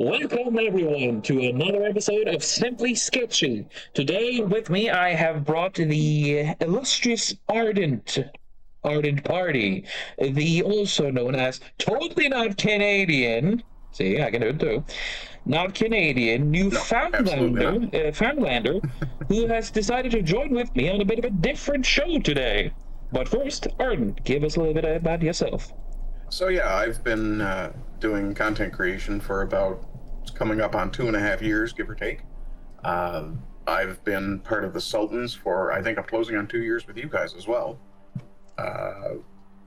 Welcome everyone to another episode of Simply Sketchy. Today with me I have brought the illustrious Ardent Party, the also known as totally not Canadian. See, I can do it too. Not Canadian, No, absolutely not. Foundlander, who has decided to join with me on a bit of a different show today. But first, Ardent, give us a little bit about yourself. So yeah, I've been doing content creation for about it's coming up on 2.5 years, give or take. Uh, I've been part of the Sultans for I think I'm closing on 2 years with you guys as well. Uh,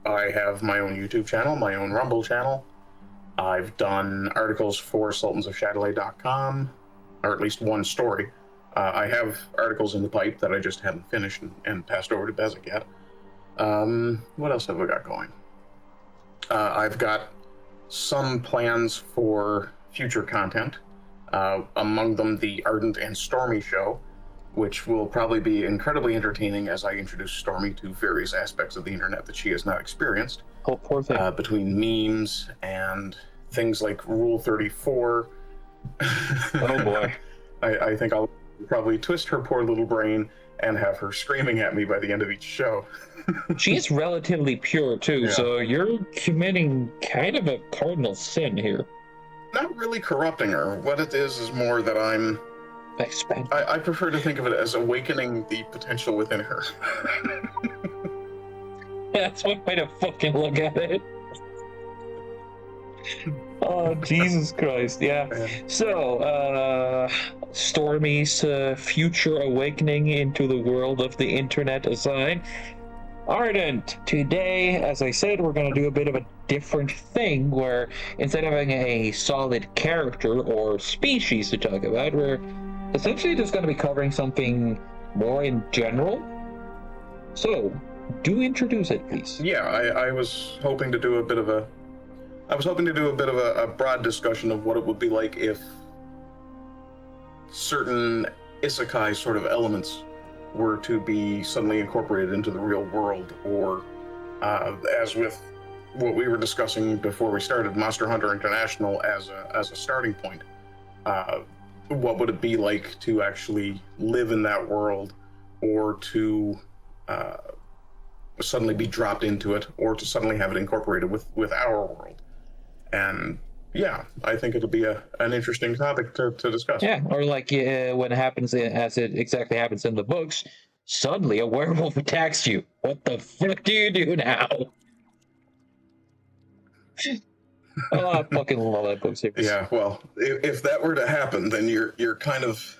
I have my own YouTube channel, my own Rumble channel. I've done articles for sultansofshadowley.com, or at least one story. I have articles in the pipe that I just haven't finished and passed over to Bezic yet. What else have we got going? I've got some plans for future content, among them the Ardent and Stormy show, which will probably be incredibly entertaining as I introduce Stormy to various aspects of the internet that she has not experienced. Oh, poor thing. Between memes and things like Rule 34. Oh boy. I think I'll probably twist her poor little brain and have her screaming at me by the end of each show. She is relatively pure too, Yeah. so you're committing kind of a cardinal sin here. Not really corrupting her. What it is more that I prefer to think of it as awakening the potential within her. That's one way to fucking look at it. Oh, Jesus Christ, yeah. So, Stormy's future awakening into the world of the internet aside, Ardent, today, as I said, we're going to do a bit of a different thing where instead of having a solid character or species to talk about, we're essentially just going to be covering something more in general. So, do introduce it, please. Yeah, I was hoping to do a bit of a broad discussion of what it would be like if certain isekai sort of elements were to be suddenly incorporated into the real world, or as with what we were discussing before we started, Monster Hunter International as a starting point. What would it be like to actually live in that world, or to suddenly be dropped into it, or to suddenly have it incorporated with our world? And yeah, I think it'll be an interesting topic to discuss. Yeah, or like when it happens, as it exactly happens in the books, suddenly a werewolf attacks you. What the fuck do you do now? Oh, I fucking love that book series. Yeah, well, if that were to happen, then you're kind of,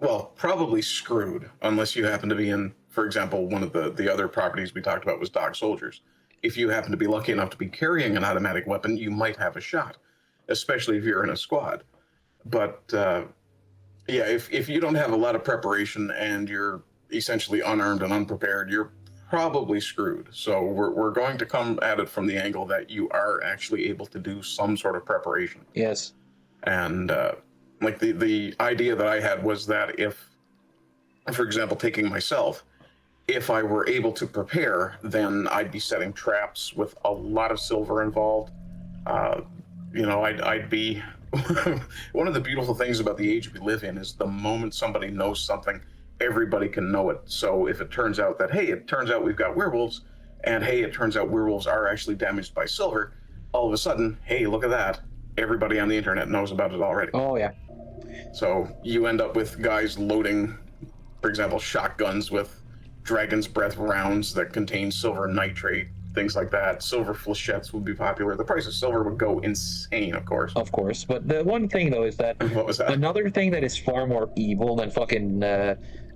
well, probably screwed, unless you happen to be in, for example, one of the other properties we talked about was Dog Soldiers. If you happen to be lucky enough to be carrying an automatic weapon, you might have a shot, especially if you're in a squad. But yeah, if you don't have a lot of preparation and you're essentially unarmed and unprepared, you're probably screwed. So we're going to come at it from the angle that you are actually able to do some sort of preparation. Yes. And like the idea that I had was that if, for example, taking myself, if I were able to prepare, then I'd be setting traps with a lot of silver involved. I'd be one of the beautiful things about the age we live in is the moment somebody knows something, everybody can know it. So if it turns out that, hey, it turns out we've got werewolves, and hey, it turns out werewolves are actually damaged by silver, all of a sudden, hey, look at that. Everybody on the internet knows about it already. Oh, yeah. So you end up with guys loading, for example, shotguns with Dragon's Breath rounds that contain silver nitrate, things like that. Silver flechettes would be popular. The price of silver would go insane, of course. Of course. But the one thing, though, is that What was that? another thing that is far more evil than fucking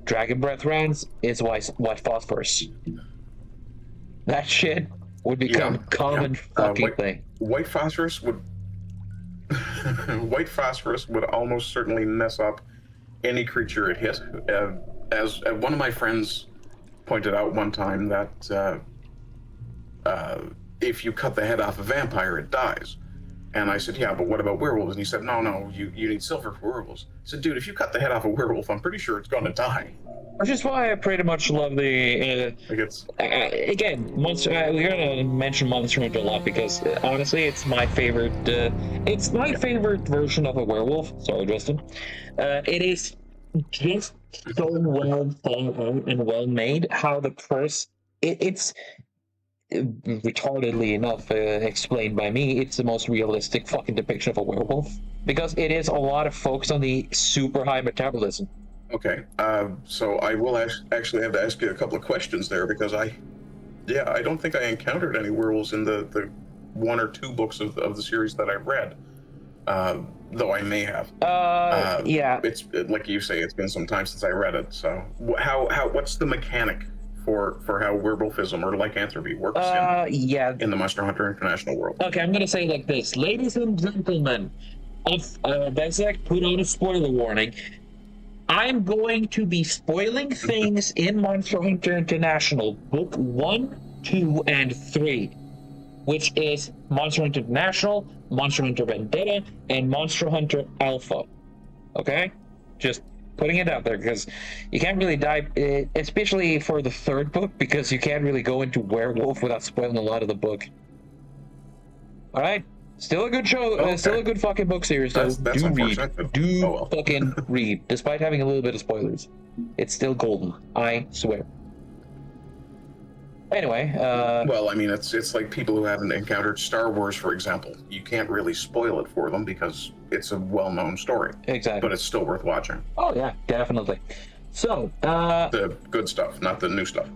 Dragon Breath rounds is white phosphorus. That shit would become common fucking thing. White phosphorus would white phosphorus would almost certainly mess up any creature it hit. As one of my friends pointed out one time, that if you cut the head off a vampire, it dies. And I said, yeah, but what about werewolves? And he said, no, you need silver for werewolves. I said, dude, if you cut the head off a werewolf, I'm pretty sure it's going to die. Which is why I pretty much love the. Again, Monster. We're gonna mention Monster Hunter a lot because honestly, it's my favorite. It's my favorite version of a werewolf. Sorry, Justin. It is just so well thought out and well made. How the curse. It's retardedly enough explained by me. It's the most realistic fucking depiction of a werewolf because it is a lot of focus on the super high metabolism. Okay, so I will actually have to ask you a couple of questions there because I don't think I encountered any werewolves in the one or two books of the series that I've read, though I may have. Yeah. It's like you say, it's been some time since I read it. So what's the mechanic for how werewolfism or lycanthropy works in the Monster Hunter International world? Okay, I'm gonna say like this, ladies and gentlemen. If Bezek put on a spoiler warning. I'm going to be spoiling things in Monster Hunter International, Book 1, 2, and 3, which is Monster Hunter International, Monster Hunter Vendetta, and Monster Hunter Alpha. Okay? Just putting it out there, because you can't really dive, especially for the third book, because you can't really go into Werewolf without spoiling a lot of the book. Alright? Still a good show, still a good fucking book series, though. Do read. Fucking read. Despite having a little bit of spoilers. It's still golden. I swear. Anyway, well, I mean, it's like people who haven't encountered Star Wars, for example. You can't really spoil it for them because it's a well-known story. Exactly. But it's still worth watching. Oh, yeah, definitely. So, the good stuff, not the new stuff.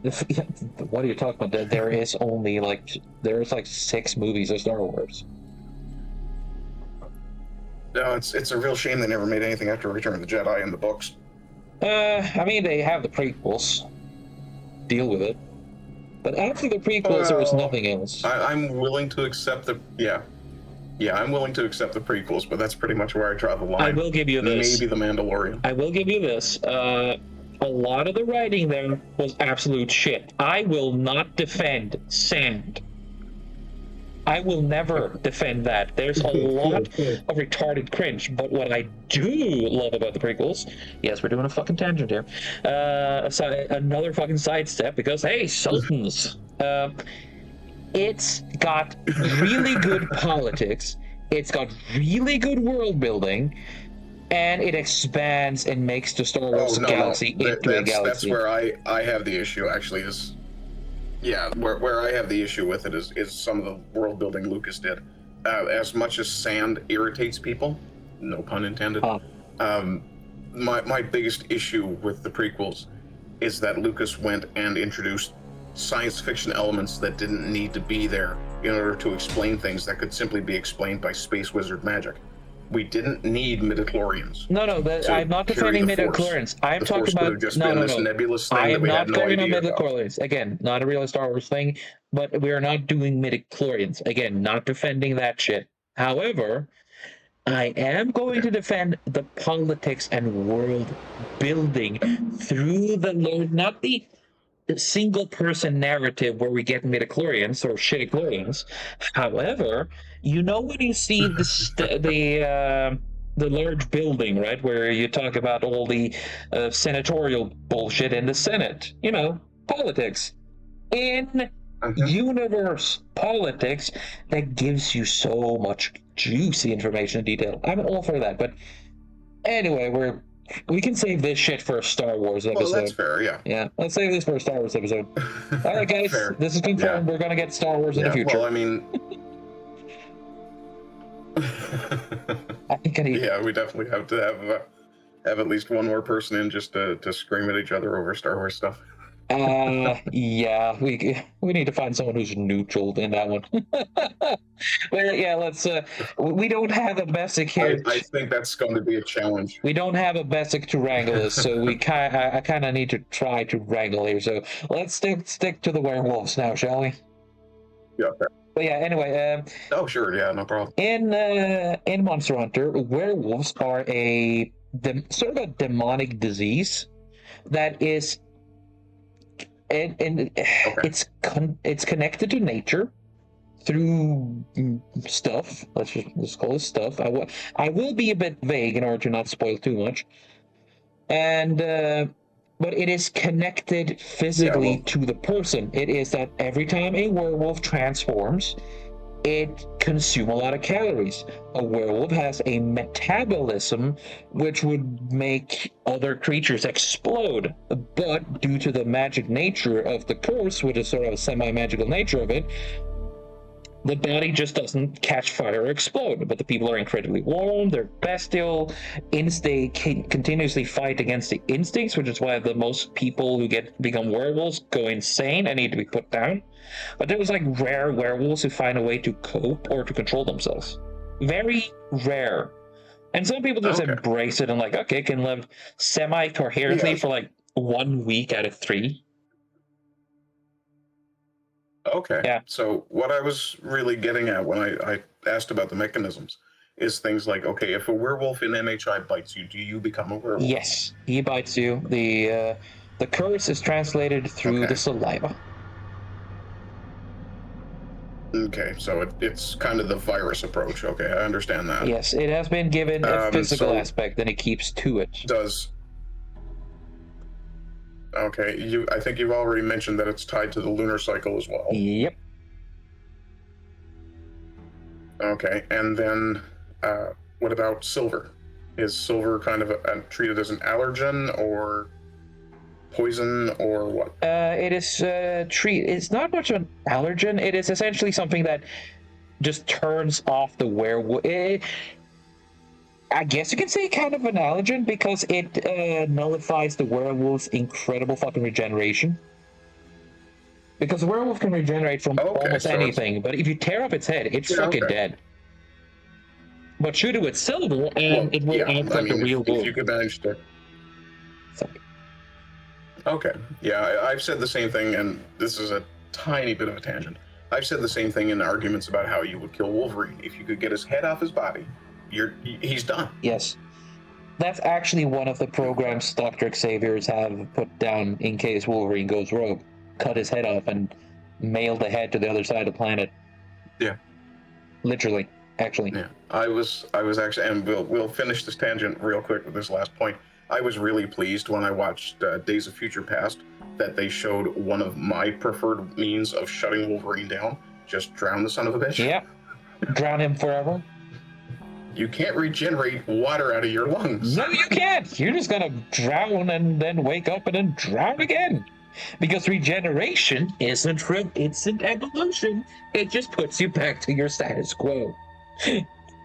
What are you talking about? There's like 6 movies of Star Wars. No, it's a real shame they never made anything after Return of the Jedi in the books. I mean, they have the prequels. Deal with it. But after the prequels, there was nothing else. I'm willing to accept I'm willing to accept the prequels, but that's pretty much where I draw the line. I will give you this. Maybe The Mandalorian. I will give you this. A lot of the writing there was absolute shit. I will not defend sand. I will never defend that. There's a lot of retarded cringe, but what I do love about the prequels, yes, we're doing a fucking tangent here, another fucking sidestep, because, hey, Sultans, it's got really good politics, it's got really good world building, and it expands and makes the Star Wars galaxy into a galaxy. That's where I have the issue, actually, is... Yeah, where I have the issue with it is some of the world building Lucas did. As much as sand irritates people, no pun intended, my biggest issue with the prequels is that Lucas went and introduced science fiction elements that didn't need to be there in order to explain things that could simply be explained by space wizard magic. We didn't need midichlorians. No, I'm not defending midichlorians. I'm talking about nebulous thing I am not going on midichlorians. Again, not a real Star Wars thing, but we are not doing midichlorians. Again, not defending that shit. However, I am going to defend the politics and world building through the Lord, not the single person narrative where we get midichlorians or shittichlorians. However, you know when you see the large building, right, where you talk about all the senatorial bullshit in the Senate, you know, politics. In universe politics, that gives you so much juicy information and detail. I'm all for that, but anyway, we can save this shit for a Star Wars episode. Well, that's fair, yeah. Yeah, let's save this for a Star Wars episode. All right, guys, this is confirmed. Yeah. We're going to get Star Wars in the future. Well, I mean... Yeah, we definitely have to have at least one more person in just to scream at each other over Star Wars stuff. Yeah, we need to find someone who's neutral in that one. Well, yeah, let's. We don't have a Bessic here. I think that's going to be a challenge. We don't have a Bessic to wrangle us, so I kind of need to try to wrangle here. So let's stick to the werewolves now, shall we? Yeah. Okay. But yeah, anyway. Oh, sure. Yeah, no problem. In Monster Hunter, werewolves are sort of a demonic disease that is. It's connected to nature through stuff. Let's call it stuff. I will be a bit vague in order to not spoil too much. And but it is connected physically to the person. It is that every time a werewolf transforms, it consumes a lot of calories. A werewolf has a metabolism which would make other creatures explode. But due to the magic nature of the curse, which is sort of a semi-magical nature of it, the body just doesn't catch fire or explode. But the people are incredibly warm, they're bestial, they continuously fight against the instincts, which is why the most people who become werewolves go insane and need to be put down. But there's like rare werewolves who find a way to cope or to control themselves. Very rare. And some people just embrace it and like, okay, can live semi-coherently for like 1 week out of 3. Okay. Yeah. So what I was really getting at when I asked about the mechanisms is things like, okay, if a werewolf in MHI bites you, do you become a werewolf? Yes, he bites you. The curse is translated through the saliva. Okay, so it's kind of the virus approach. Okay, I understand that. Yes, it has been given a physical aspect, and it keeps to it. Okay, I think you've already mentioned that it's tied to the lunar cycle as well. Yep. Okay, and then what about silver? Is silver kind of treated as an allergen or poison or what? It is it's not much of an allergen. It is essentially something that just turns off the werewolf. I guess you can say kind of an allergen because it nullifies the werewolf's incredible fucking regeneration. Because the werewolf can regenerate from almost anything, but if you tear up its head, it's fucking dead. But shoot it with silver, and it will act like a real wolf. If you could manage to. Sorry. Okay. Yeah, I've said the same thing, and this is a tiny bit of a tangent. I've said the same thing in arguments about how you would kill Wolverine. If you could get his head off his body, he's done. Yes. That's actually one of the programs Dr. Xavier's have put down in case Wolverine goes rogue. Cut his head off and mail the head to the other side of the planet. Yeah. Literally, actually. Yeah. I was actually, and we'll finish this tangent real quick with this last point. I was really pleased when I watched Days of Future Past that they showed one of my preferred means of shutting Wolverine down. Just drown the son of a bitch. Yeah. Drown him forever. You can't regenerate water out of your lungs. No, you can't. You're just gonna drown and then wake up and then drown again. Because regeneration isn't instant evolution. It just puts you back to your status quo.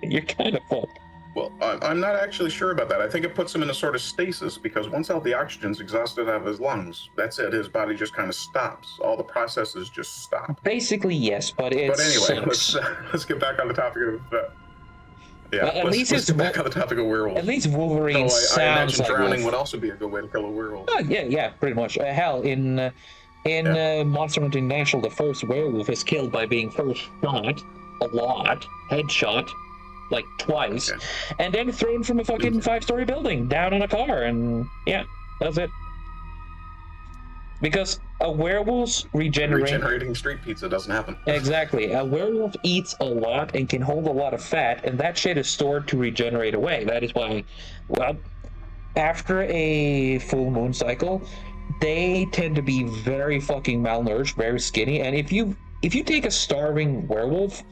You're kind of fucked. Well, I'm not actually sure about that. I think it puts him in a sort of stasis because once all the oxygen's exhausted out of his lungs, that's it. His body just kind of stops. All the processes just stop. Basically, yes, but it's. But anyway, let's get back on the topic of. Yeah, well, let's get back on the topic of werewolves. At least Wolverine sounds I imagine like drowning wolf. would also be a good way to kill a werewolf. Oh, yeah, pretty much. Hell, in Monster Hunter International, the first werewolf is killed by being first shot a lot, headshot, like twice, and then thrown from a fucking 5-story building down on a car, and yeah, that's it. Because a werewolf's regenerating street pizza doesn't happen. Exactly. A werewolf eats a lot and can hold a lot of fat, and that shit is stored to regenerate away. That is why, well, after a full moon cycle, they tend to be very fucking malnourished, very skinny, and if you take a starving werewolf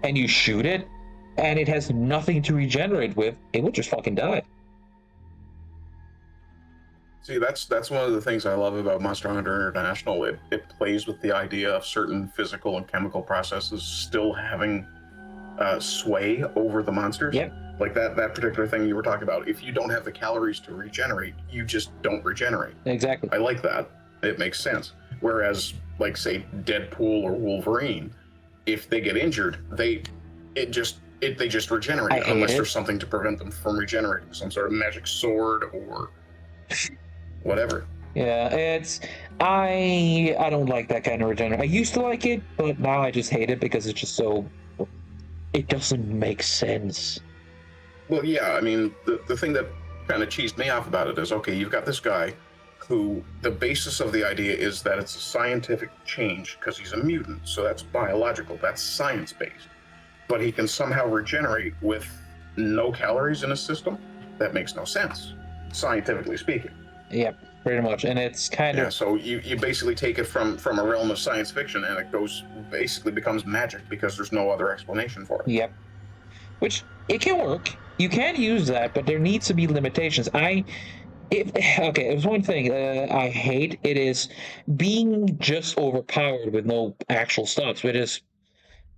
and you shoot it, and it has nothing to regenerate with, it will just fucking die. See, that's one of the things I love about Monster Hunter International. It plays with the idea of certain physical and chemical processes still having sway over the monsters. Yep. Like that particular thing you were talking about. If you don't have the calories to regenerate, you just don't regenerate. Exactly. I like that. It makes sense. Whereas, like, say, Deadpool or Wolverine, if they get injured, they just regenerate unless there's something to prevent them from regenerating. Some sort of magic sword or whatever. Yeah, I don't like that kind of regeneration. I used to like it, but now I just hate it because it's just it doesn't make sense. Well, yeah, I mean, the thing that kind of cheesed me off about it is, okay, you've got this guy, who the basis of the idea is that it's a scientific change because he's a mutant, so that's biological, that's science-based. But he can somehow regenerate with no calories in his system. That makes no sense, scientifically speaking. Yep, pretty much. And it's kind of... So you basically take it from a realm of science fiction, and it basically becomes magic because there's no other explanation for it. Yep. Which, it can work. You can use that, but there needs to be limitations. There's one thing I hate. It is being just overpowered with no actual stats. Which is,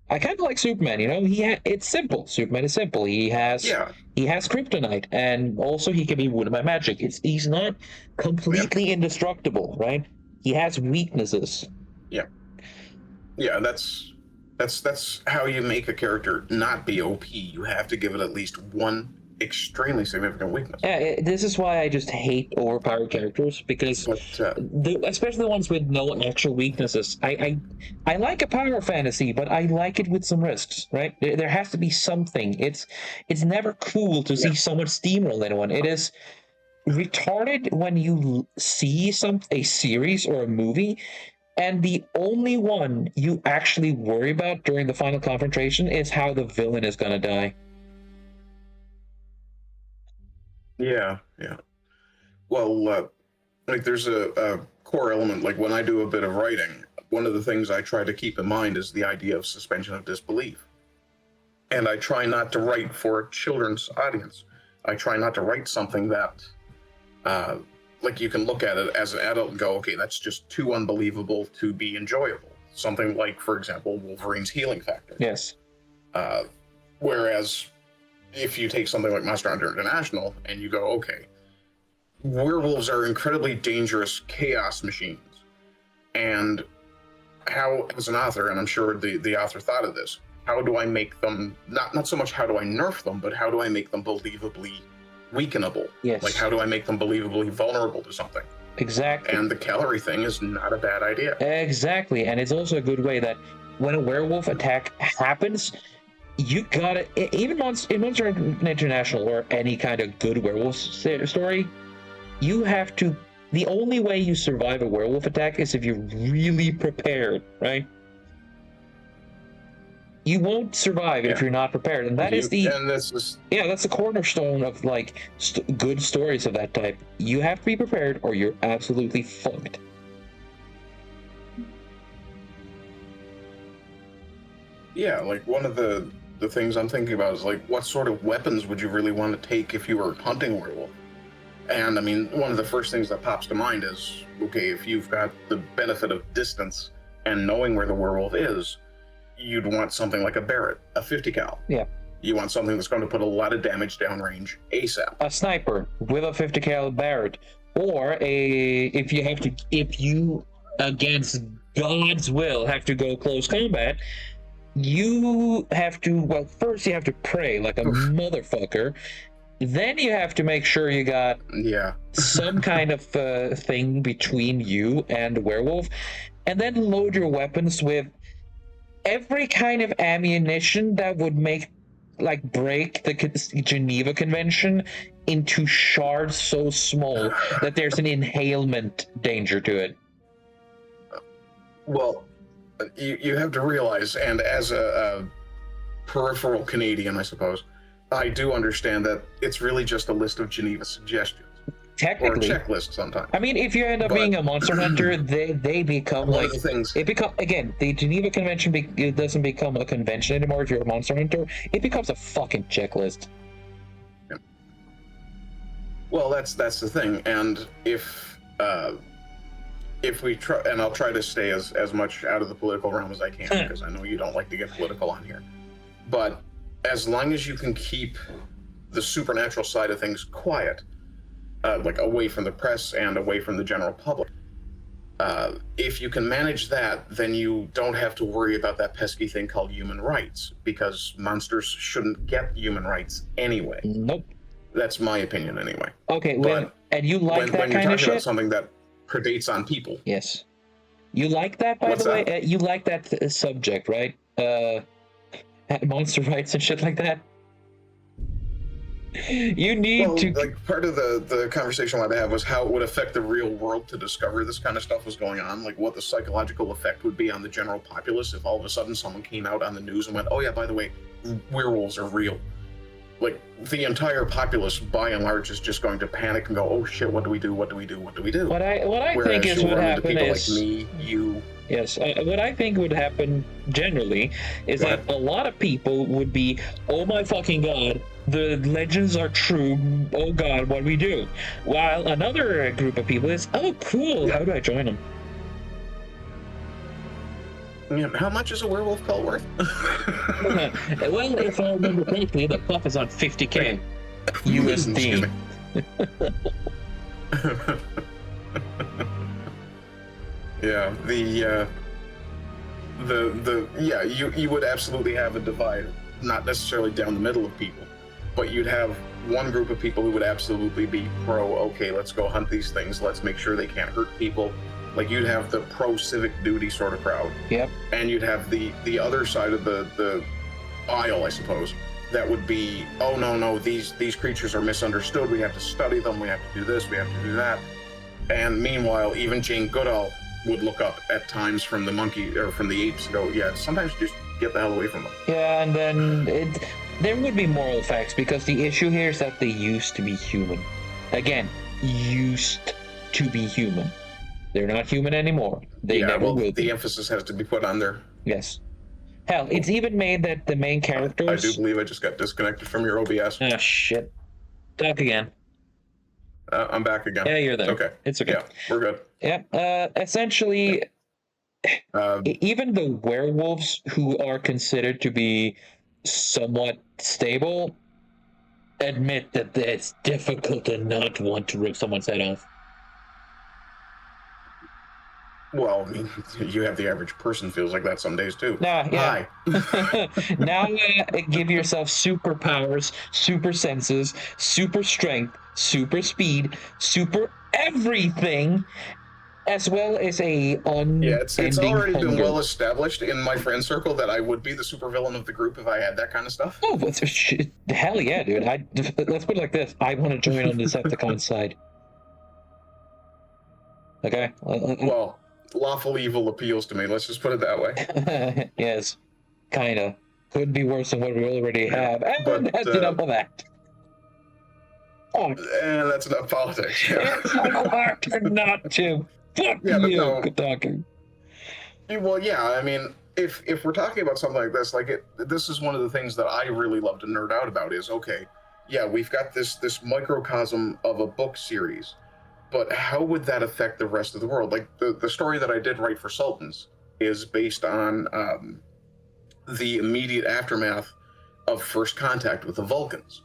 I kind of like Superman. It's simple. Superman is simple. He has kryptonite, and also he can be wounded by magic. He's not completely indestructible, right? He has weaknesses. Yeah, that's how you make a character not be OP. You have to give it at least one extremely significant weakness. Yeah, this is why I just hate overpowered characters, because especially the ones with no actual weaknesses. I like a power fantasy, but I like it with some risks, right? There has to be something. It's never cool to see someone steamroll anyone. It is retarded when you see a series or a movie, and the only one you actually worry about during the final confrontation is how the villain is going to die. Yeah. Well, like there's a core element. Like when I do a bit of writing, one of the things I try to keep in mind is the idea of suspension of disbelief. And I try not to write for a children's audience. I try not to write something that, like you can look at it as an adult and go, okay, that's just too unbelievable to be enjoyable. Something like, for example, Wolverine's healing factor. Yes. Whereas if you take something like Monster Hunter International and you go, okay, werewolves are incredibly dangerous chaos machines. And how, as an author, and I'm sure the author thought of this, how do I make them, not so much how do I nerf them, but how do I make them believably weakenable? Yes. Like how do I make them believably vulnerable to something? Exactly. And the calorie thing is not a bad idea. Exactly. And it's also a good way that when a werewolf attack happens, you gotta, even in Monster International or any kind of good werewolf story, you have to, the only way you survive a werewolf attack is if you're really prepared, right? You won't survive if you're not prepared, and that's the cornerstone of like good stories of that type. You have to be prepared, or you're absolutely fucked. Yeah, like one of the things I'm thinking about is like, what sort of weapons would you really want to take if you were hunting werewolf? And I mean, one of the first things that pops to mind is, okay, if you've got the benefit of distance and knowing where the werewolf is, you'd want something like a Barrett, a 50 cal. Yeah. You want something that's going to put a lot of damage downrange ASAP. A sniper with a 50 cal Barrett, or if you against God's will have to go close combat, you have to, first you have to pray like a motherfucker. Then you have to make sure you got some kind of thing between you and the werewolf, and then load your weapons with every kind of ammunition that would break the Geneva Convention into shards so small that there's an inhalement danger to it. Well, you have to realize, and as a peripheral Canadian, I suppose, I do understand that it's really just a list of Geneva suggestions. Technically. Or a checklist sometimes. I mean, if you end up being a monster hunter, they become like... the Geneva Convention it doesn't become a convention anymore if you're a monster hunter. It becomes a fucking checklist. Yeah. Well, that's the thing. And if we try, and I'll try to stay as much out of the political realm as I can, because I know you don't like to get political on here. But as long as you can keep the supernatural side of things quiet, like away from the press and away from the general public, if you can manage that, then you don't have to worry about that pesky thing called human rights, because monsters shouldn't get human rights anyway. Nope. That's my opinion anyway. Okay, and you like that kind of shit? When you're talking about something that predates on people. Yes. You like that, by the way? You like that subject, right? Monster rights and shit like that? You need Well, to. like part of the conversation I wanted to have was how it would affect the real world to discover this kind of stuff was going on. Like what the psychological effect would be on the general populace if all of a sudden someone came out on the news and went, "Oh yeah, by the way, werewolves are real." Like the entire populace, by and large, is just going to panic and go, "Oh shit, what do we do? What do we do? What do we do?" What I Whereas think is you'll what run into happened people is. like me, you. Yes, what I think would happen generally is Go that ahead. a lot of people would be, oh my fucking god, the legends are true, oh god, what do we do? While another group of people is, oh cool, Yeah. how do I join them? Yeah, how much is a werewolf cult worth? Well, if I remember correctly, the puff is on 50k Excuse USD. me. Yeah, you would absolutely have a divide, not necessarily down the middle of people, but you'd have one group of people who would absolutely be pro, okay, let's go hunt these things, let's make sure they can't hurt people. Like you'd have the pro civic duty sort of crowd. Yep. And you'd have the other side of the aisle, I suppose, that would be, oh no, these creatures are misunderstood, we have to study them, we have to do this, we have to do that. And meanwhile, even Jane Goodall would look up at times from the monkey or from the apes and go, yeah, sometimes just get the hell away from them. Yeah, and then there would be moral effects because the issue here is that they used to be human. Again, used to be human. They're not human anymore. They never will be. The emphasis has to be put on there. Yes. Hell, it's even made that the main characters. I do believe I just got disconnected from your OBS. Ah, shit. Talk again. I'm back again. Yeah, you're there. Okay. It's okay. Yeah, we're good. Yeah. Essentially, even the werewolves who are considered to be somewhat stable admit that it's difficult to not want to rip someone's head off. Well, I mean, you have the average person feels like that some days too. Nah, yeah. Hi. Now give yourself superpowers, super senses, super strength, super speed, super everything, as well as a it's already hunger. been well established in my friend circle that I would be the supervillain of the group if I had that kind of stuff. Oh, hell yeah, dude! Let's put it like this: I want to join on the Decepticon side. Okay. Well, lawful evil appeals to me. Let's just put it that way. Yes, kinda. Could be worse than what we already have, and But, that's enough of that. Oh, and that's enough politics. Yeah. it's so hard not to. Fuck Yeah, but you, no. good talking. Well, yeah, I mean, if we're talking about something like this, this is one of the things that I really love to nerd out about is, okay, yeah, we've got this microcosm of a book series, but how would that affect the rest of the world? Like the story that I did write for Sultans is based on the immediate aftermath of first contact with the Vulcans.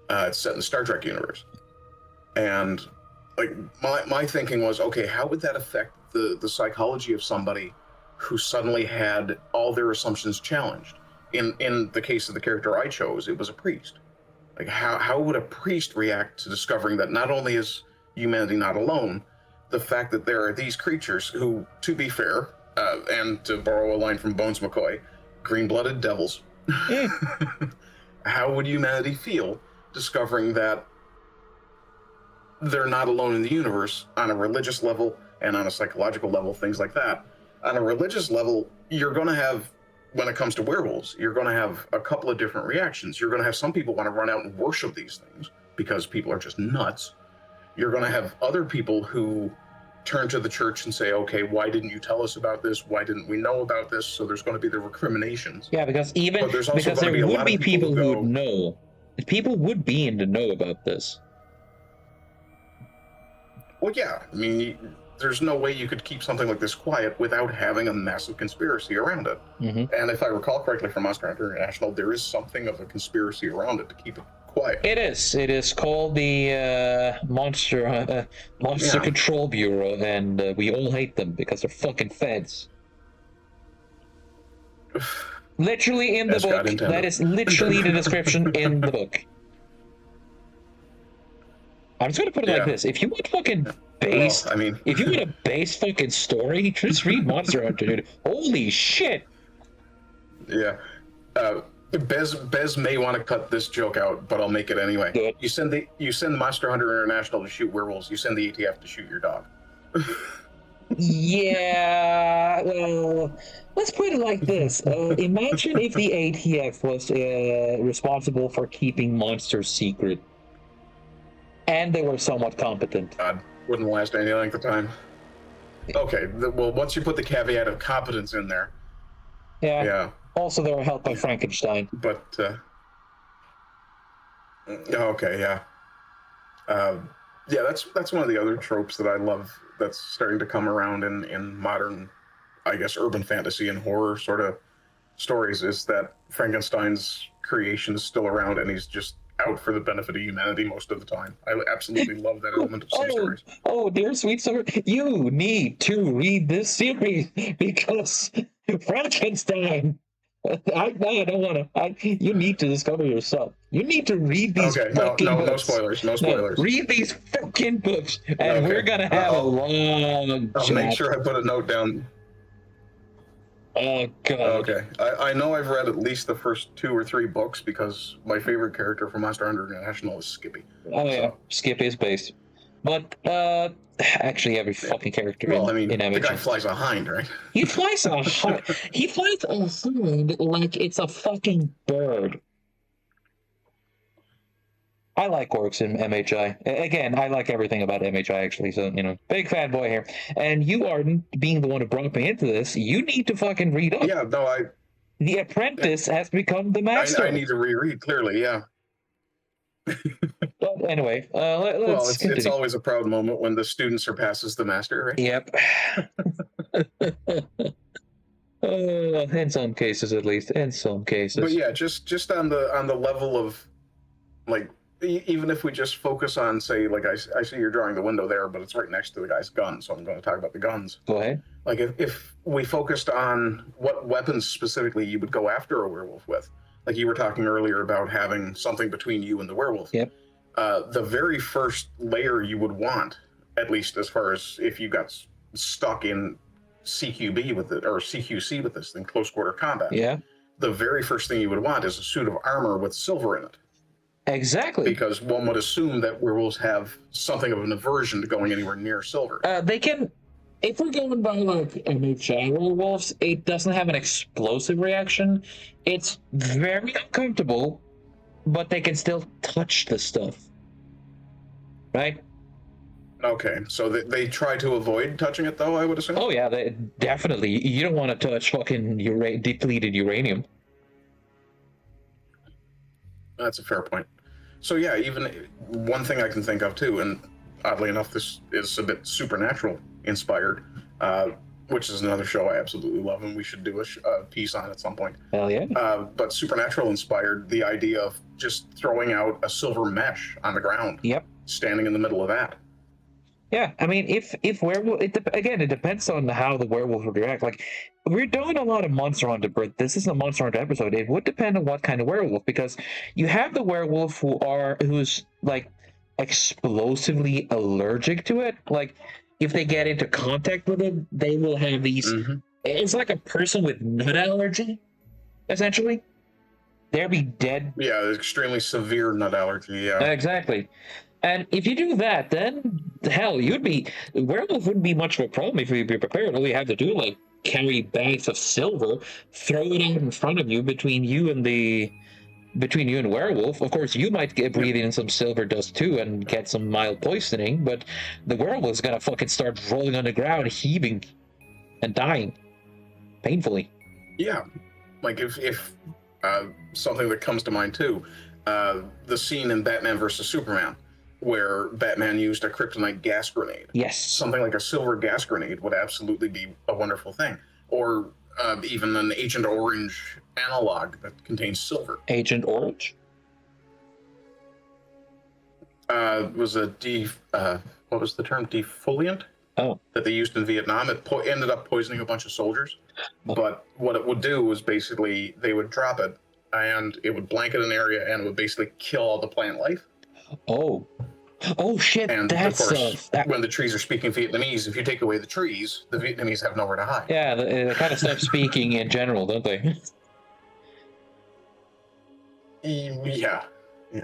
It's set in the Star Trek universe. And like my thinking was, okay, how would that affect the psychology of somebody who suddenly had all their assumptions challenged? In the case of the character I chose, it was a priest. Like how would a priest react to discovering that not only is humanity not alone, the fact that there are these creatures who, to be fair, and to borrow a line from Bones McCoy, green-blooded devils. How would humanity feel discovering that they're not alone in the universe on a religious level and on a psychological level, things like that? On a religious level, you're going to have, when it comes to werewolves, you're going to have a couple of different reactions. You're going to have some people want to run out and worship these things because people are just nuts. You're going to have other people who turn to the church and say, okay, why didn't you tell us about this? Why didn't we know about this? So there's going to be the recriminations. Yeah, because because there would be people who would know. People would be in the know about this. Well, yeah. I mean, there's no way you could keep something like this quiet without having a massive conspiracy around it. Mm-hmm. And if I recall correctly from Monster Hunter International, there is something of a conspiracy around it to keep it quiet. It is. It is called the Monster Control Bureau, and we all hate them because they're fucking feds. Literally in the book. That is literally the description in the book. I'm just gonna put it like this: if you want fucking base, well, I mean, if you want a base fucking story, just read Monster Hunter, dude. Holy shit! Yeah. Bez may want to cut this joke out, but I'll make it anyway. Good. You send Monster Hunter International to shoot werewolves. You send the ATF to shoot your dog. Yeah, well, let's put it like this. Imagine if the ATF was responsible for keeping monsters secret, and they were somewhat competent. God, wouldn't last any length of time. Okay, well, once you put the caveat of competence in there. Yeah. Also, they were helped by Frankenstein. But, okay, yeah. Yeah, that's one of the other tropes that I love that's starting to come around in modern, I guess, urban fantasy and horror sort of stories, is that Frankenstein's creation is still around and he's just out for the benefit of humanity most of the time. I absolutely love that element of some stories. Oh, dear sweet summer, you need to read this series because Frankenstein. I don't want to. You need to discover yourself. You need to read these books. No spoilers. No spoilers. Read these fucking books, and we're gonna have a long. I'll make sure I put a note down. Oh God. Okay, I know I've read at least the first 2 or 3 books because my favorite character from Monster Hunter International is Skippy. Oh yeah, Skippy is based, but actually every fucking character in MH. The guy flies a hind, right? He flies a hind. He flies a hind like it's a fucking bird. I like orcs in MHI. Again, I like everything about MHI, actually, so, big fanboy here. And you are being the one who brought me into this. You need to fucking read up. Yeah, no, The apprentice has become the master. I need to reread, clearly, yeah. But anyway, let's it's always a proud moment when the student surpasses the master, right? Yep. In some cases, at least. In some cases. But yeah, just on the level of, like, even if we just focus on, say, like, I see you're drawing the window there, but it's right next to the guy's gun, so I'm going to talk about the guns. Go ahead. Like, if we focused on what weapons specifically you would go after a werewolf with, like you were talking earlier about having something between you and the werewolf. Yep. The very first layer you would want, at least as far as if you got stuck in CQB with it, or CQC with this thing, close quarter combat. Yeah. The very first thing you would want is a suit of armor with silver in it. Exactly. Because one would assume that werewolves have something of an aversion to going anywhere near silver. They can, if we're going by like MHI werewolves, it doesn't have an explosive reaction. It's very uncomfortable, but they can still touch the stuff. Right? Okay, so they try to avoid touching it, though, I would assume? Oh, yeah, definitely. You don't want to touch fucking depleted uranium. That's a fair point. So, yeah, even one thing I can think of, too, and oddly enough, this is a bit Supernatural inspired, which is another show I absolutely love, and we should do a piece on at some point. Hell yeah. But Supernatural inspired the idea of just throwing out a silver mesh on the ground. Yep. Standing in the middle of that. Yeah, I mean, if werewolf, again, it depends on how the werewolf would react. Like, we're doing a lot of Monster Hunter, but this isn't a Monster Hunter episode. It would depend on what kind of werewolf, because you have the werewolf who's like explosively allergic to it. Like, if they get into contact with it, they will have these. Mm-hmm. It's like a person with nut allergy, essentially. They'll be dead. Yeah, extremely severe nut allergy. Yeah, exactly. And if you do that, then hell, werewolf wouldn't be much of a problem if you'd be prepared. All you have to do, like, carry bags of silver, throw it out in front of you between you and werewolf. Of course, you might breathe in some silver dust too and get some mild poisoning, but the werewolf's gonna fucking start rolling on the ground, heaving and dying painfully. Yeah, like if something that comes to mind too, the scene in Batman versus Superman, where Batman used a kryptonite gas grenade. Yes. Something like a silver gas grenade would absolutely be a wonderful thing. Or even an Agent Orange analog that contains silver. Agent Orange? Was what was the term? Defoliant? Oh. That they used in Vietnam. It ended up poisoning a bunch of soldiers. Oh. But what it would do was basically they would drop it and it would blanket an area and it would basically kill all the plant life. Oh shit! And of course, when the trees are speaking Vietnamese, if you take away the trees, the Vietnamese have nowhere to hide. Yeah, they kind of stop speaking in general, don't they? Yeah, yeah.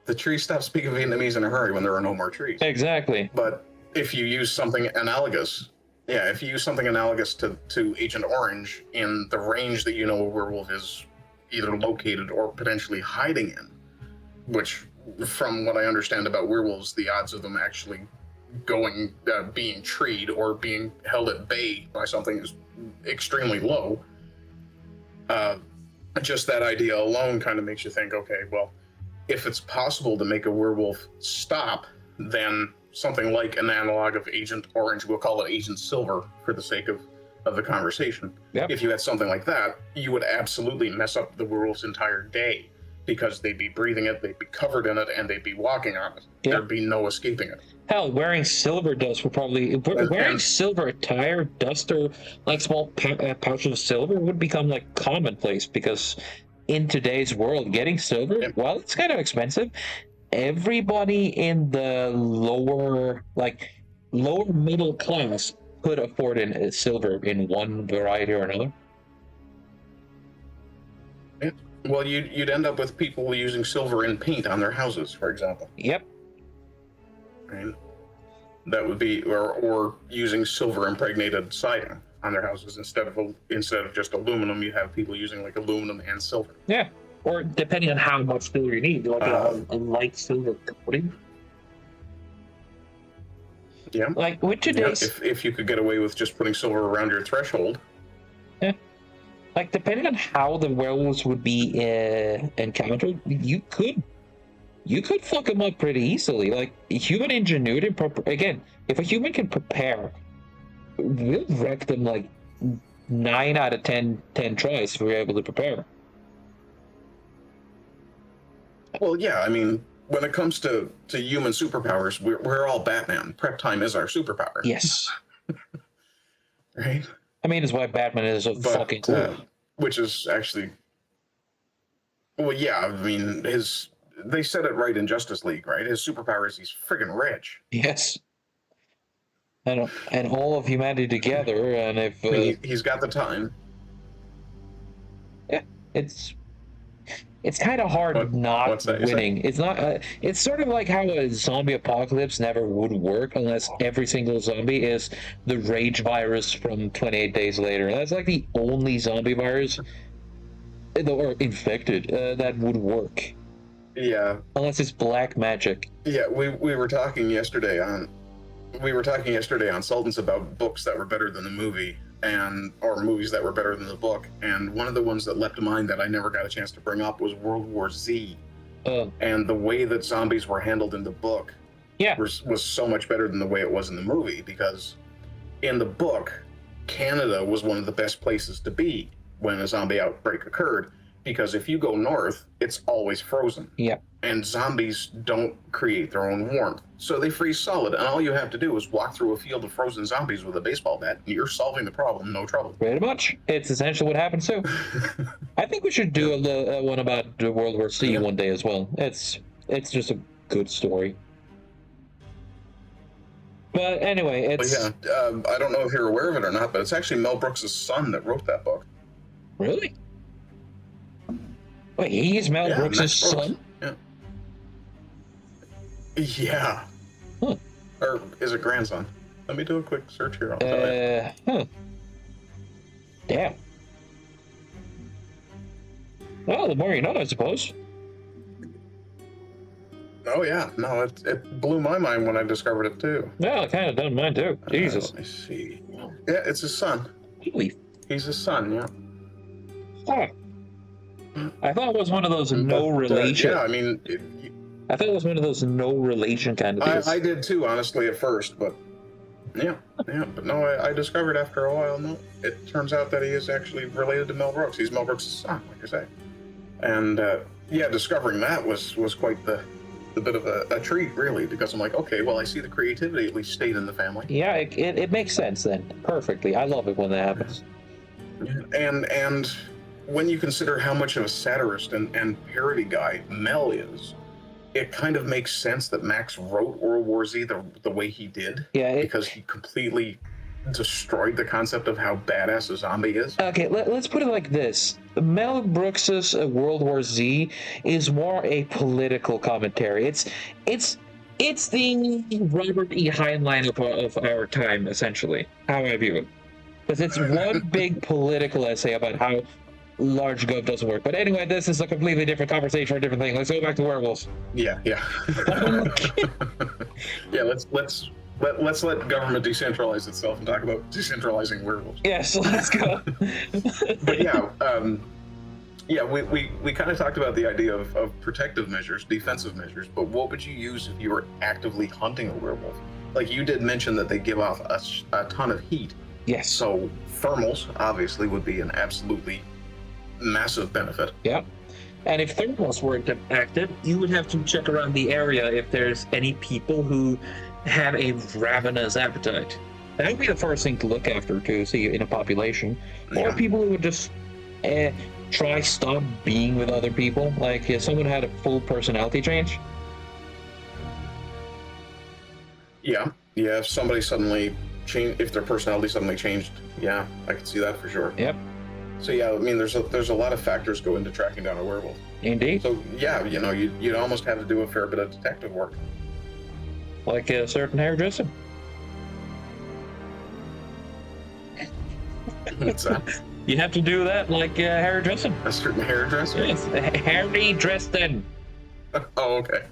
The trees stop speaking Vietnamese in a hurry when there are no more trees. Exactly. But if you use something analogous, if you use something analogous to Agent Orange in the range that you know a werewolf is either located or potentially hiding in, which, from what I understand about werewolves, the odds of them actually being treed or being held at bay by something is extremely low. Just that idea alone kind of makes you think, okay, well, if it's possible to make a werewolf stop, then something like an analog of Agent Orange, we'll call it Agent Silver for the sake of the conversation. Yep. If you had something like that, you would absolutely mess up the werewolf's entire day, because they'd be breathing it, they'd be covered in it, and they'd be walking on it. Yep. There'd be no escaping it. Hell, wearing silver dust would probably... Wearing silver attire, dust, or like small pouches of silver would become like commonplace, because in today's world, getting silver, well, it's kind of expensive. Everybody in the lower middle class could afford silver in one variety or another. Yeah. Well, you'd end up with people using silver in paint on their houses, for example. Yep. Right. That would be, or using silver impregnated siding on their houses instead of just aluminum. You have people using like aluminum and silver. Yeah. Or depending on how much silver you need, like a light silver coating. Yeah. Like with today's, if you could get away with just putting silver around your threshold. Yeah. Like depending on how the werewolves would be encountered, you could fuck them up pretty easily. Like human ingenuity, again, if a human can prepare, we'll wreck them like 9 out of 10 tries if we're able to prepare. Well, yeah, I mean, when it comes to human superpowers, we're all Batman. Prep time is our superpower. Yes. Right? I mean, it's why Batman is so fucking cool. Which is actually... Well, yeah, I mean, they said it right in Justice League, right? His superpower is he's friggin' rich. Yes. And all of humanity together, and if... he's got the time. Yeah, it's kind of hard not winning. It's not. It's sort of like how a zombie apocalypse never would work unless every single zombie is the rage virus from 28 Days Later. That's like the only zombie virus or infected that would work. Yeah. Unless it's black magic. Yeah, we were talking yesterday on Sultans about books that were better than the movie, or movies that were better than the book, and one of the ones that leapt to mind that I never got a chance to bring up was World War Z. And the way that zombies were handled in the book was so much better than the way it was in the movie, because in the book, Canada was one of the best places to be when a zombie outbreak occurred, because if you go north, it's always frozen. Yeah. And zombies don't create their own warmth. So they freeze solid, and all you have to do is walk through a field of frozen zombies with a baseball bat, and you're solving the problem, no trouble. Pretty much. It's essentially what happens too. I think we should do a one about World War C one day as well. It's just a good story. But anyway, it's... I don't know if you're aware of it or not, but it's actually Mel Brooks' son that wrote that book. Really? Wait, he's Mel Brooks' son? Yeah. Yeah. Huh. Or is it grandson? Let me do a quick search here. I'll tell you. Huh. Damn. Well, the more you know, I suppose. Oh, yeah. No, it blew my mind when I discovered it, too. Yeah, it kind of done mine, too. Jesus. Let me see. Yeah, it's his son. Holy. He's his son, yeah. Huh. I thought it was one of those relation. Yeah, I mean... I thought it was one of those no relation kind of things. I did, too, honestly, at first, but... Yeah. But no, I discovered after a while, no, it turns out that he is actually related to Mel Brooks. He's Mel Brooks' son, like I say. And, discovering that was quite the bit of a treat, really, because I'm like, okay, well, I see the creativity at least stayed in the family. Yeah, it makes sense then, perfectly. I love it when that happens. And when you consider how much of a satirist and parody guy Mel is, it kind of makes sense that Max wrote World War Z the way he did. Yeah. Because he completely destroyed the concept of how badass a zombie is. Okay, let's put it like this. Mel Brooks's World War Z is more a political commentary. It's the Robert E. Heinlein of our time, essentially, how I view it. Because it's one big political essay about how large gov doesn't work. But anyway, this is a completely different conversation for a different thing. Let's go back to werewolves. Yeah. Yeah, let's let government decentralize itself and talk about decentralizing werewolves. Yes, let's go. But yeah, we kind of talked about the idea of protective measures, defensive measures, but what would you use if you were actively hunting a werewolf? Like, you did mention that they give off a ton of heat. Yes. So thermals obviously would be an absolutely massive benefit. Yep. And if thermals weren't active, you would have to check around the area if there's any people who have a ravenous appetite. That would be the first thing to look after to see in a population. Or Yeah. people who would just try stop being with other people. Like if someone had a full personality change. Yeah. If somebody suddenly changed, if their personality suddenly changed, yeah, I could see that for sure. Yep. So yeah, I mean, there's a lot of factors go into tracking down a werewolf. Indeed. So yeah, you'd almost have to do a fair bit of detective work. Like a certain hairdresser. What's that? You have to do that like hairdressing. A certain hairdresser? Yes, hairy dressing. Oh, okay.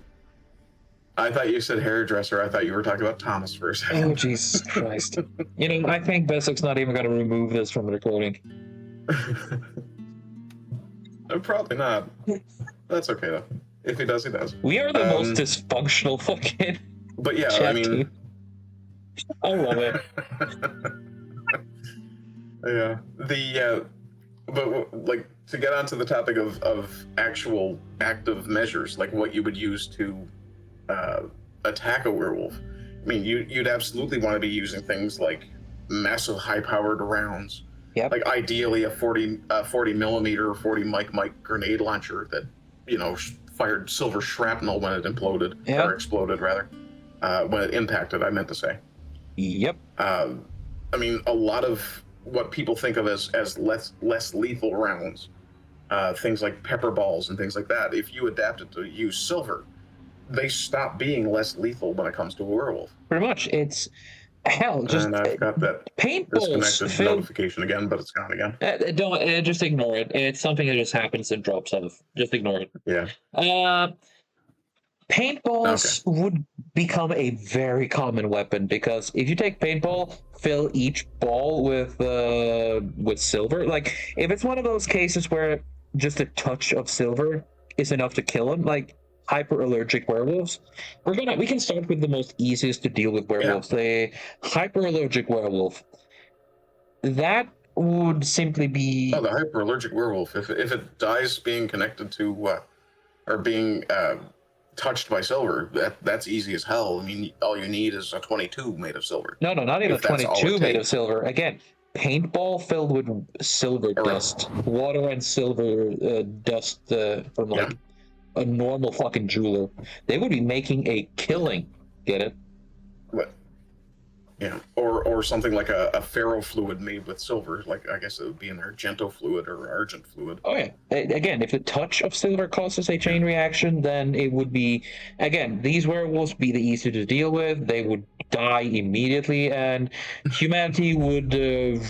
I thought you said hairdresser. I thought you were talking about Thomas for a second. Oh, Jesus Christ. I think Beswick's not even going to remove this from the recording. Probably not. That's okay, though. If he does, he does. We are the most dysfunctional fucking But yeah, chat I mean... team. I love it. Yeah. But like, to get onto the topic of actual active measures, like what you would use to attack a werewolf. I mean, you'd absolutely want to be using things like massive high-powered rounds. Yep. Like ideally a 40 millimeter or 40 Mike grenade launcher that fired silver shrapnel when it imploded, Yep. or exploded rather, when it impacted. I meant to say. Yep. I mean, a lot of what people think of as less lethal rounds, things like pepper balls and things like that. If you adapted to use silver, they stop being less lethal when it comes to a werewolf. Pretty much. It's hell. Just And I've got that paintballs disconnected filled. notification again, but it's gone again. Don't just ignore it. It's something that just happens and drops off. Just ignore it. Yeah. Paintballs would become a very common weapon because if you take paintball, fill each ball with silver. Like if it's one of those cases where just a touch of silver is enough to kill him, like hyper-allergic werewolves, we can start with the most easiest to deal with werewolves. The hyper-allergic werewolf. That would simply be the hyper-allergic werewolf. If it dies being connected to or being touched by silver, that's easy as hell. I mean, all you need is a 22 made of silver. No, not even a If that's all 22 it made of takes. silver. Again, paintball filled with silver dust, water and silver dust from like a normal fucking jeweler. They would be making a killing. Get it? What? Yeah, or something like a ferrofluid made with silver. Like, I guess it would be an argento fluid or argent fluid. Oh yeah. Again, if the touch of silver causes a chain reaction, then it would be, again, these werewolves be the easier to deal with. They would die immediately, and humanity would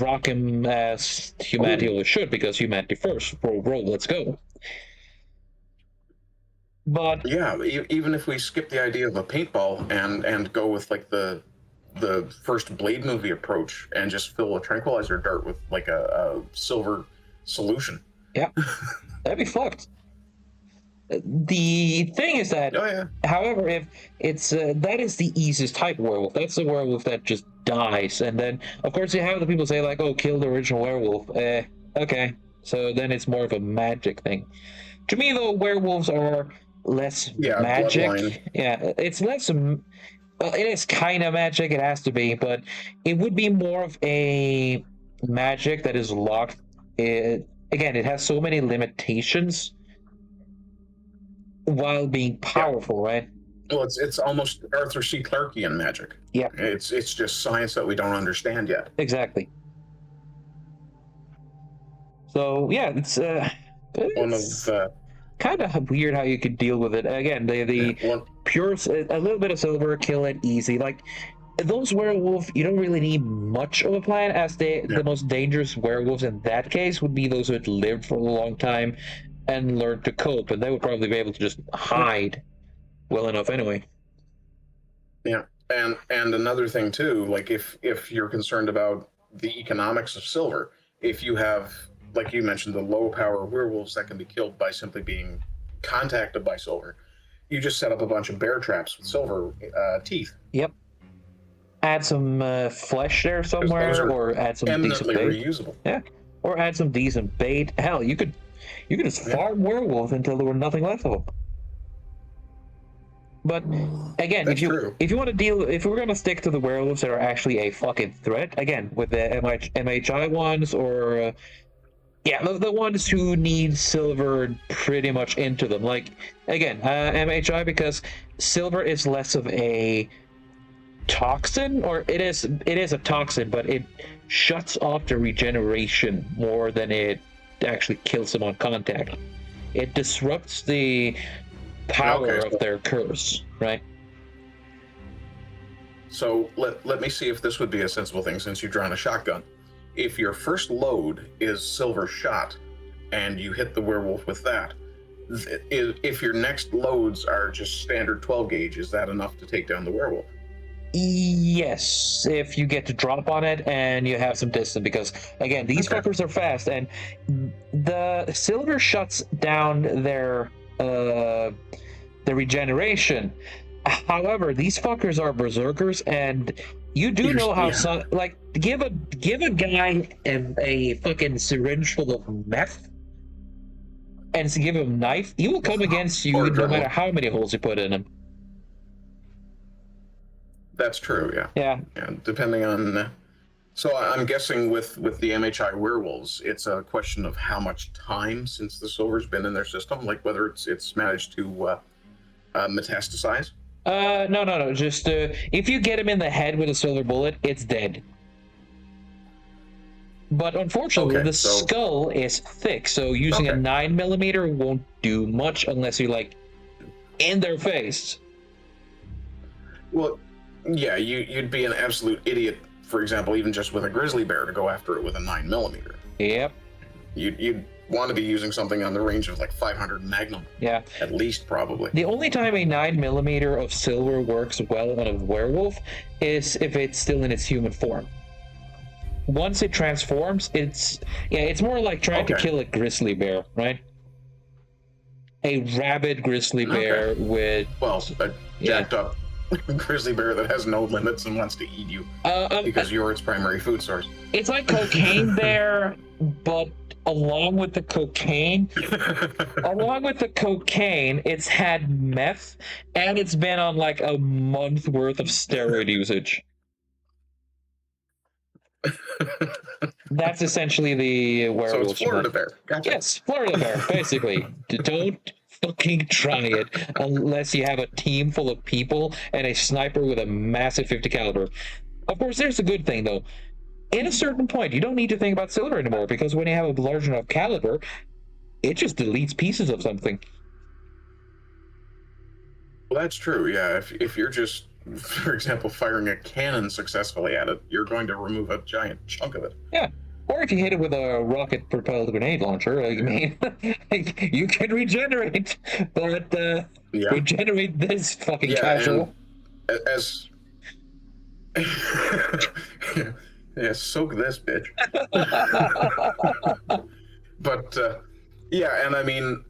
rock him as humanity always should, because humanity first. Roll, let's go. But yeah, even if we skip the idea of a paintball and go with like the first Blade movie approach and just fill a tranquilizer dart with like a silver solution. Yeah, that'd be fucked. The thing is that, however, if it's that is the easiest type of werewolf. That's the werewolf that just dies, and then of course you have the people say like, "Oh, kill the original werewolf." Okay, so then it's more of a magic thing. To me, though, werewolves are less magic. Bloodline. Yeah, it's less. Well, it is kind of magic. It has to be, but it would be more of a magic that is locked. Again, it has so many limitations while being powerful, right? Well, it's almost Arthur C. Clarkean magic. Yeah, It's just science that we don't understand yet. exactly. So yeah, One it's of kind of weird how you could deal with it. Again, the one. pure a little bit of silver, kill it easy. Like those werewolf, you don't really need much of a plan, as Yeah. the most dangerous werewolves in that case would be those who had lived for a long time and learned to cope, and they would probably be able to just hide well enough anyway. Yeah, and another thing too, like if you're concerned about the economics of silver, if you have, like you mentioned, the low power werewolves that can be killed by simply being contacted by silver, you just set up a bunch of bear traps with silver teeth. Yep. Add some flesh there somewhere, or add some decent Eminently bait. reusable. Yeah, or add some decent bait. Hell, you could just farm werewolves until there were nothing left of them. But again, That's true. if you want to deal, if we're gonna stick to the werewolves that are actually a fucking threat, again with the MHI ones, or yeah, the ones who need silver pretty much into them. Like again, MHI, because silver is less of a toxin, or it is a toxin, but it shuts off the regeneration more than it actually kills them on contact. It disrupts the power of their curse, right? So let me see if this would be a sensible thing, since you've drawn a shotgun. If your first load is silver shot and you hit the werewolf with that, if your next loads are just standard 12 gauge, is that enough to take down the werewolf? Yes, if you get to drop on it and you have some distance, because again, these fuckers are fast, and the silver shuts down their regeneration. However, these fuckers are berserkers, and you do know how some, like, give a guy a fucking syringe full of meth and give him a knife, he will come against you no matter how many holes you put in him. That's true, yeah. Yeah. And depending on, so I'm guessing with the MHI werewolves, it's a question of how much time since the silver's been in their system, like whether it's managed to metastasize. No. Just if you get him in the head with a silver bullet, it's dead. But unfortunately, the skull is thick, so using a 9mm won't do much unless you're like in their face. Well, yeah, you'd be an absolute idiot, for example, even just with a grizzly bear, to go after it with a 9mm. Yep. You'd want to be using something on the range of like 500 Magnum. Yeah. At least, probably. The only time a 9mm of silver works well on a werewolf is if it's still in its human form. Once it transforms, it's more like trying to kill a grizzly bear, right? A rabid grizzly bear with a jacked up grizzly bear that has no limits and wants to eat you because you're its primary food source. It's like cocaine bear, but along with the cocaine, it's had meth, and it's been on like a month worth of steroid usage. That's essentially the werewolf. So it's Florida bear. Gotcha. Yes, Florida bear, basically. Don't fucking try it unless you have a team full of people and a sniper with a massive 50 caliber. Of course, there's a good thing though. In a certain point, you don't need to think about silver anymore, because when you have a large enough caliber, it just deletes pieces of something. Well, that's true. Yeah, if you're just, for example, firing a cannon successfully at it, you're going to remove a giant chunk of it. Yeah. Or if you hit it with a rocket-propelled grenade launcher, I mean, you can regenerate, but regenerate this fucking casual. As yeah, soak this bitch. But and I mean,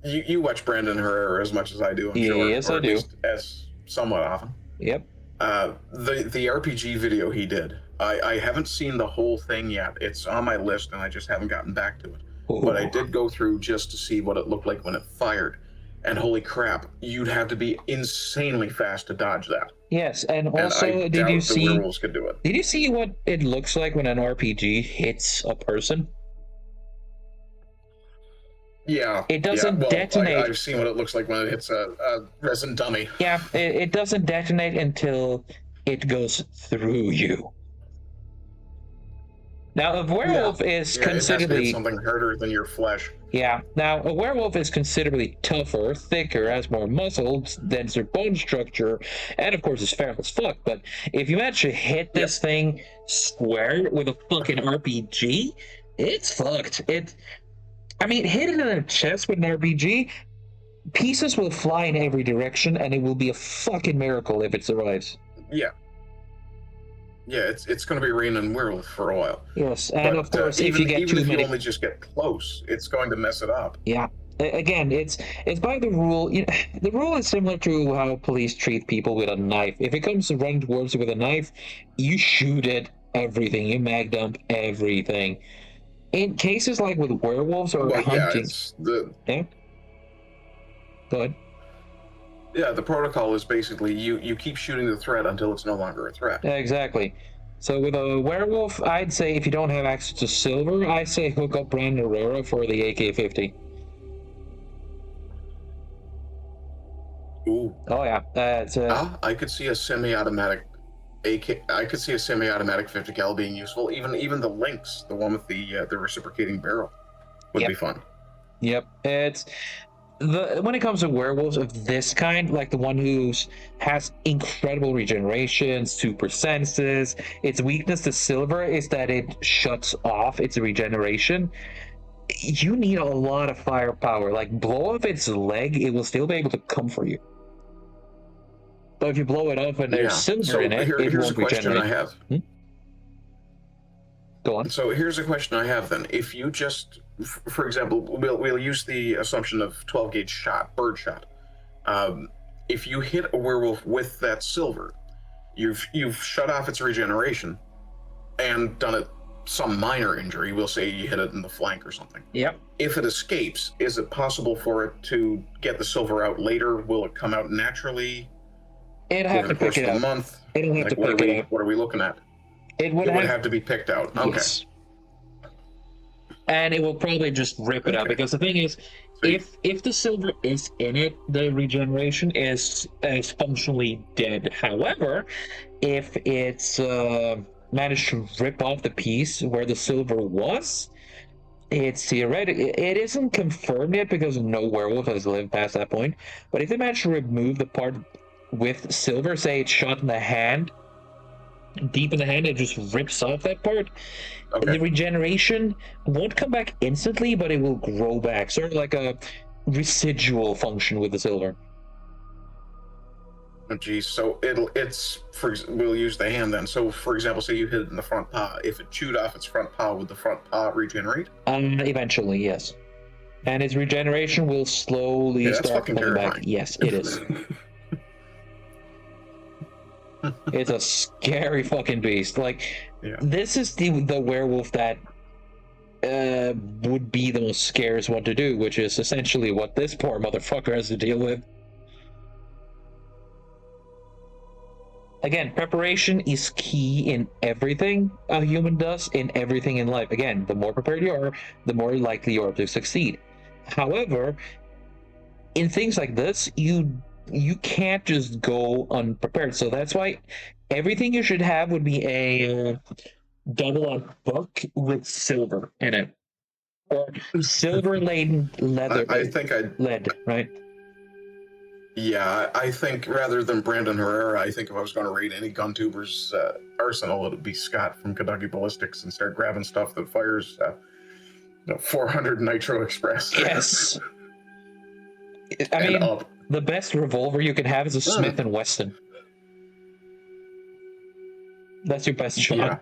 you watch Brandon Herrera as much as I do, I'm sure. Yes, I do. As somewhat often. Yep. The RPG video he did, I haven't seen the whole thing yet. It's on my list, and I just haven't gotten back to it. Ooh. But I did go through just to see what it looked like when it fired. And holy crap, you'd have to be insanely fast to dodge that. Yes, and also, did you see? The werewolves could do it. Did you see what it looks like when an RPG hits a person? Yeah, It yeah. doesn't Well, detonate. I've seen what it looks like when it hits a resin dummy. Yeah, it doesn't detonate until it goes through you. Now, a Yeah, werewolf is yeah. It has to hit considerably, something harder than your flesh. yeah. Now, a werewolf is considerably tougher, thicker, has more muscles, denser bone structure, and of course is feral as fuck. But if you manage to hit Yep. this thing square with a fucking RPG, it's fucked. I mean, hit it in the chest with an RPG, pieces will fly in every direction, and it will be a fucking miracle if it survives. Yeah. Yeah, it's going to be raining werewolf for a while. Yes, and But of course, if you even get even too if you many, only just get close, it's going to mess it up. yeah. Again, it's by the rule. The rule is similar to how police treat people with a knife. If it comes to running towards you with a knife, you shoot it. Everything you mag dump everything. In cases like with werewolves or Well, yeah, hunting, it's the yeah. Go ahead. yeah the protocol is basically you keep shooting the threat until it's no longer a threat. Yeah, exactly. So with a werewolf, I'd say if you don't have access to silver, I say hook up Brandon Aurora for the AK-50. Ooh. Oh yeah, that's I could see a semi-automatic AK. I could see a semi-automatic 50 cal being useful. Even the Lynx, the one with the reciprocating barrel, would Yep. be fun. Yep. It's when it comes to werewolves of this kind, like the one who has incredible regeneration, super senses. Its weakness to silver is that it shuts off its regeneration. You need a lot of firepower. Like blow off its leg, it will still be able to come for you. But if you blow it off and there's Yeah. silver So in it, it here's a won't question regenerate. I have. Go on. So here's a question I have then. If you just, for example, we'll use the assumption of 12 gauge shot, bird shot. If you hit a werewolf with that silver, you've shut off its regeneration, and done it some minor injury. We'll say you hit it in the flank or something. Yep. If it escapes, is it possible for it to get the silver out later? Will it come out naturally? It'd have to pick it up. Month? It'll have Like, to pick it up. what are we looking at? It would It would have to be picked out. Okay. Yes. And it will probably just rip it out, Okay. because the thing is, if the silver is in it, the regeneration is functionally dead. However, if it's managed to rip off the piece where the silver was, it's theoretical. It isn't confirmed yet because no werewolf has lived past that point. But if they manage to remove the part with silver, say it's shot in the hand, deep in the hand, it just rips off that part. Okay. The regeneration won't come back instantly, but it will grow back, sort of like a residual function with the silver. Oh, geez. So we'll use the hand then. So for example, say you hit it in the front paw. If it chewed off its front paw, would the front paw regenerate? Eventually, yes. And its regeneration will slowly Yeah, that's start fucking coming back. terrifying. Yes, it is. It's a scary fucking beast. Like, Yeah. this is the werewolf that would be the most scariest one to do, which is essentially what this poor motherfucker has to deal with. Again, preparation is key in everything a human does, in everything in life. Again, the more prepared you are, the more likely you are to succeed. However, in things like this, you can't just go unprepared. So that's why everything you should have would be a double-up book with silver in it, or silver-laden leather. I think lead, right? Yeah, I think rather than Brandon Herrera, I think if I was going to raid any gun tuber's arsenal, it would be Scott from Kentucky Ballistics and start grabbing stuff that fires 400 Nitro Express. Yes. I mean, up. The best revolver you can have is a Smith and Wesson. That's your best shot. Yeah.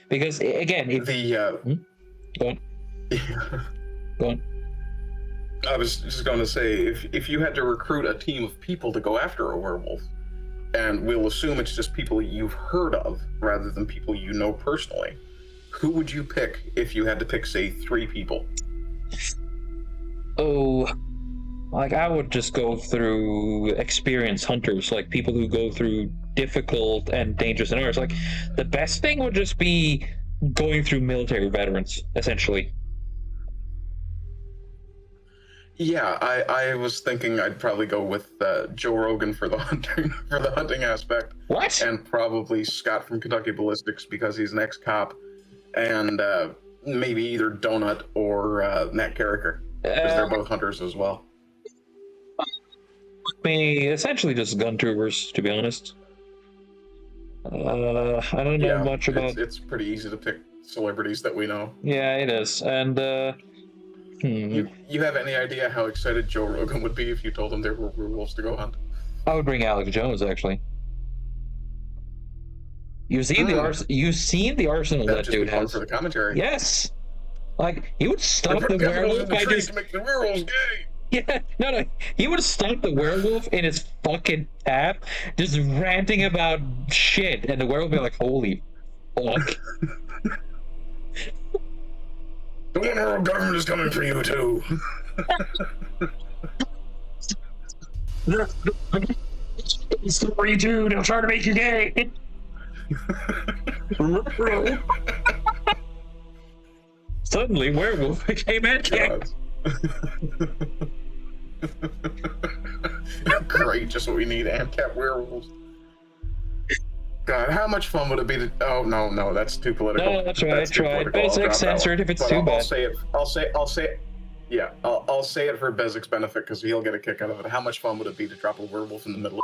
Because again, if go on. Go on. I was just going to say, if you had to recruit a team of people to go after a werewolf, and we'll assume it's just people you've heard of rather than people you know personally, who would you pick if you had to pick, say, 3 people? Oh, like I would just go through experienced hunters, like people who go through difficult and dangerous scenarios. Like the best thing would just be going through military veterans, essentially. Yeah, I was thinking I'd probably go with Joe Rogan for the hunting aspect, What? and probably Scott from Kentucky Ballistics because he's an ex-cop, and maybe either Donut or Matt Carricker because they're both hunters as well. Me, essentially just gun troopers, to be honest. I don't know much about. It's pretty easy to pick celebrities that we know. Yeah, it is, and You have any idea how excited Joe Rogan would be if you told him there were werewolves to go hunt? I would bring Alex Jones actually. You've seen the arsenal that just dude be fun has for the commentary. Yes, like he would stop the werewolf by just to make the werewolves gay. Yeah, no, he would stop the werewolf in his fucking tap, just ranting about shit, and the werewolf would be like, "Holy fuck." The world government is coming for you too. Story two, they'll try to make you gay. Suddenly, werewolf became ANCAP. Great, just what we need, ANCAP werewolves. God, how much fun would it be to... Oh, no, that's too political. No, that's right, I tried. Basic censored if it's too bad. I'll say it. Yeah, I'll say it for Bezik's benefit because he'll get a kick out of it. How much fun would it be to drop a werewolf in the middle of...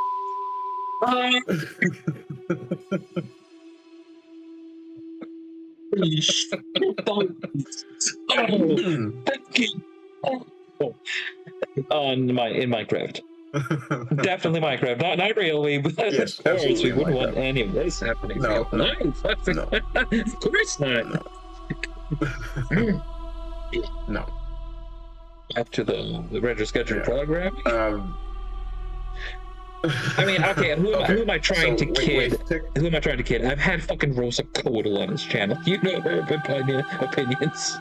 In Minecraft. Definitely Minecraft. Not really, but yes, of course we wouldn't want Minecraft. any of this happening. No. Of course not. No. Back to the Retro Sketcher program. I mean, okay, who am I trying to kid? Who am I trying to kid? I've had fucking Rosa Codal on his channel. You know her opinions.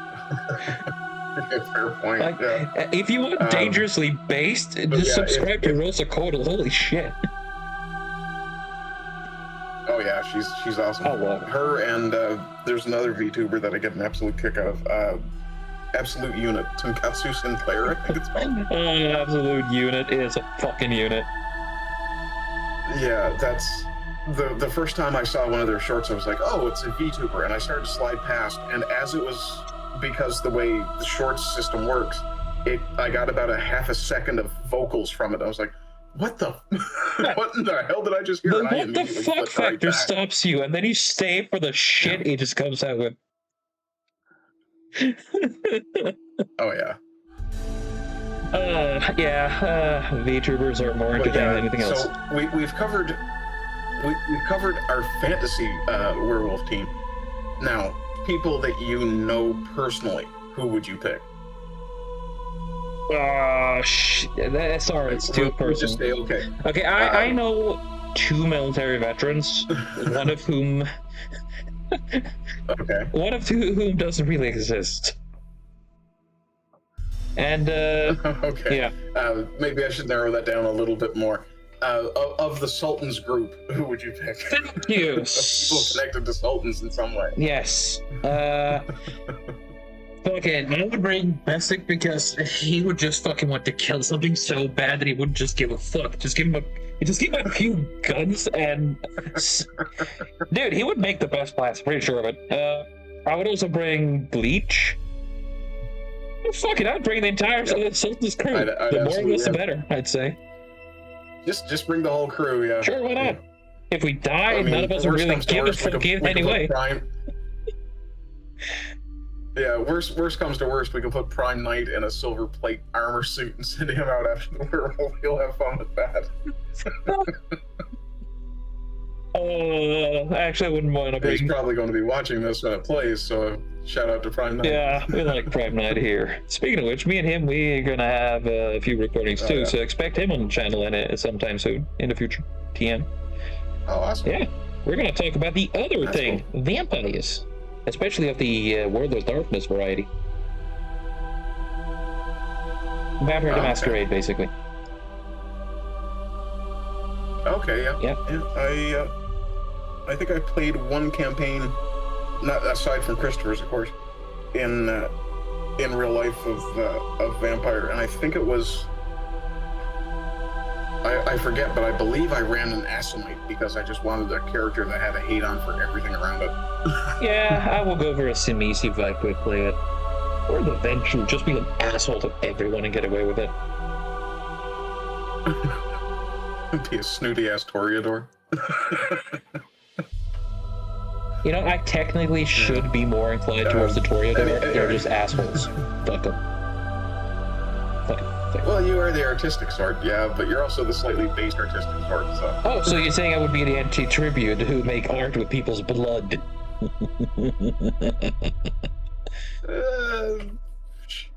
Fair point. Like, if you want dangerously based, just subscribe to Rosa Codal. Holy shit. Oh yeah, she's awesome. I love her. And there's another VTuber that I get an absolute kick out of. Absolute Unit, Tonkatsu Sinclair, I think it's called. Absolute Unit is a fucking unit. Yeah, that's the first time I saw one of their shorts, I was like, oh, it's a VTuber, and I started to slide past, and as it was, because the way the shorts system works, I got about a half a second of vocals from it. I was like, what the what in the hell did I just hear? The what the fuck factor stops you, and then you stay for the shit he just comes out with. Oh yeah. VTubers are more entertaining than anything else. So we've covered our fantasy werewolf team. Now, people that you know personally, who would you pick? Sorry, it's too personal. Just say okay. Okay, I know two military veterans, one of whom whom doesn't really exist. And okay. Yeah. Maybe I should narrow that down a little bit more. Of the Sultans group, who would you pick? Thank you. People connected to Sultans in some way. Yes. Fucking, I would bring Bessic because he would just fucking want to kill something so bad that he wouldn't just give a fuck. Just give him a few guns and dude, he would make the best blast. Pretty sure of it. I would also bring Bleach. Fuck it, I'd bring the entire Sultan's crew. The more of us, the better, I'd say. Just bring the whole crew, yeah. Sure, why not? Yeah. If we die, none of us will really give a fuck anyway. Yeah, worst comes to worst, we can put Prime Knight in a silver plate armor suit and send him out after the werewolf. He'll have fun with that. Actually, I wouldn't want to bring... He's probably going to be watching this when it plays, so shout out to Prime Knight. Yeah, we like Prime Knight here. Speaking of which, me and him, we're going to have a few recordings too, so expect him on the channel sometime soon, in the future. TM. Oh, awesome. Yeah, we're going to talk about the other thing, cool. Vampires. Especially of the World of Darkness variety. Vampire the Masquerade, basically. Okay, yeah. I think I played one campaign, not aside from Christopher's, of course, in in real life of vampire, and I think it was. I forget, but I believe I ran an Asimite because I just wanted a character that had a hate on for everything around it. Yeah, I will go for a Simisi if I could play it. Or the Venture, just be an asshole to everyone and get away with it. Be a snooty ass Toreador. You know, I technically should be more inclined towards the Toreador. They're just assholes. Fuck them. Fuck them. Well, you are the artistic sort, yeah, but you're also the slightly based artistic sort, so... Oh, so you're saying I would be the anti-tribute who make art with people's blood?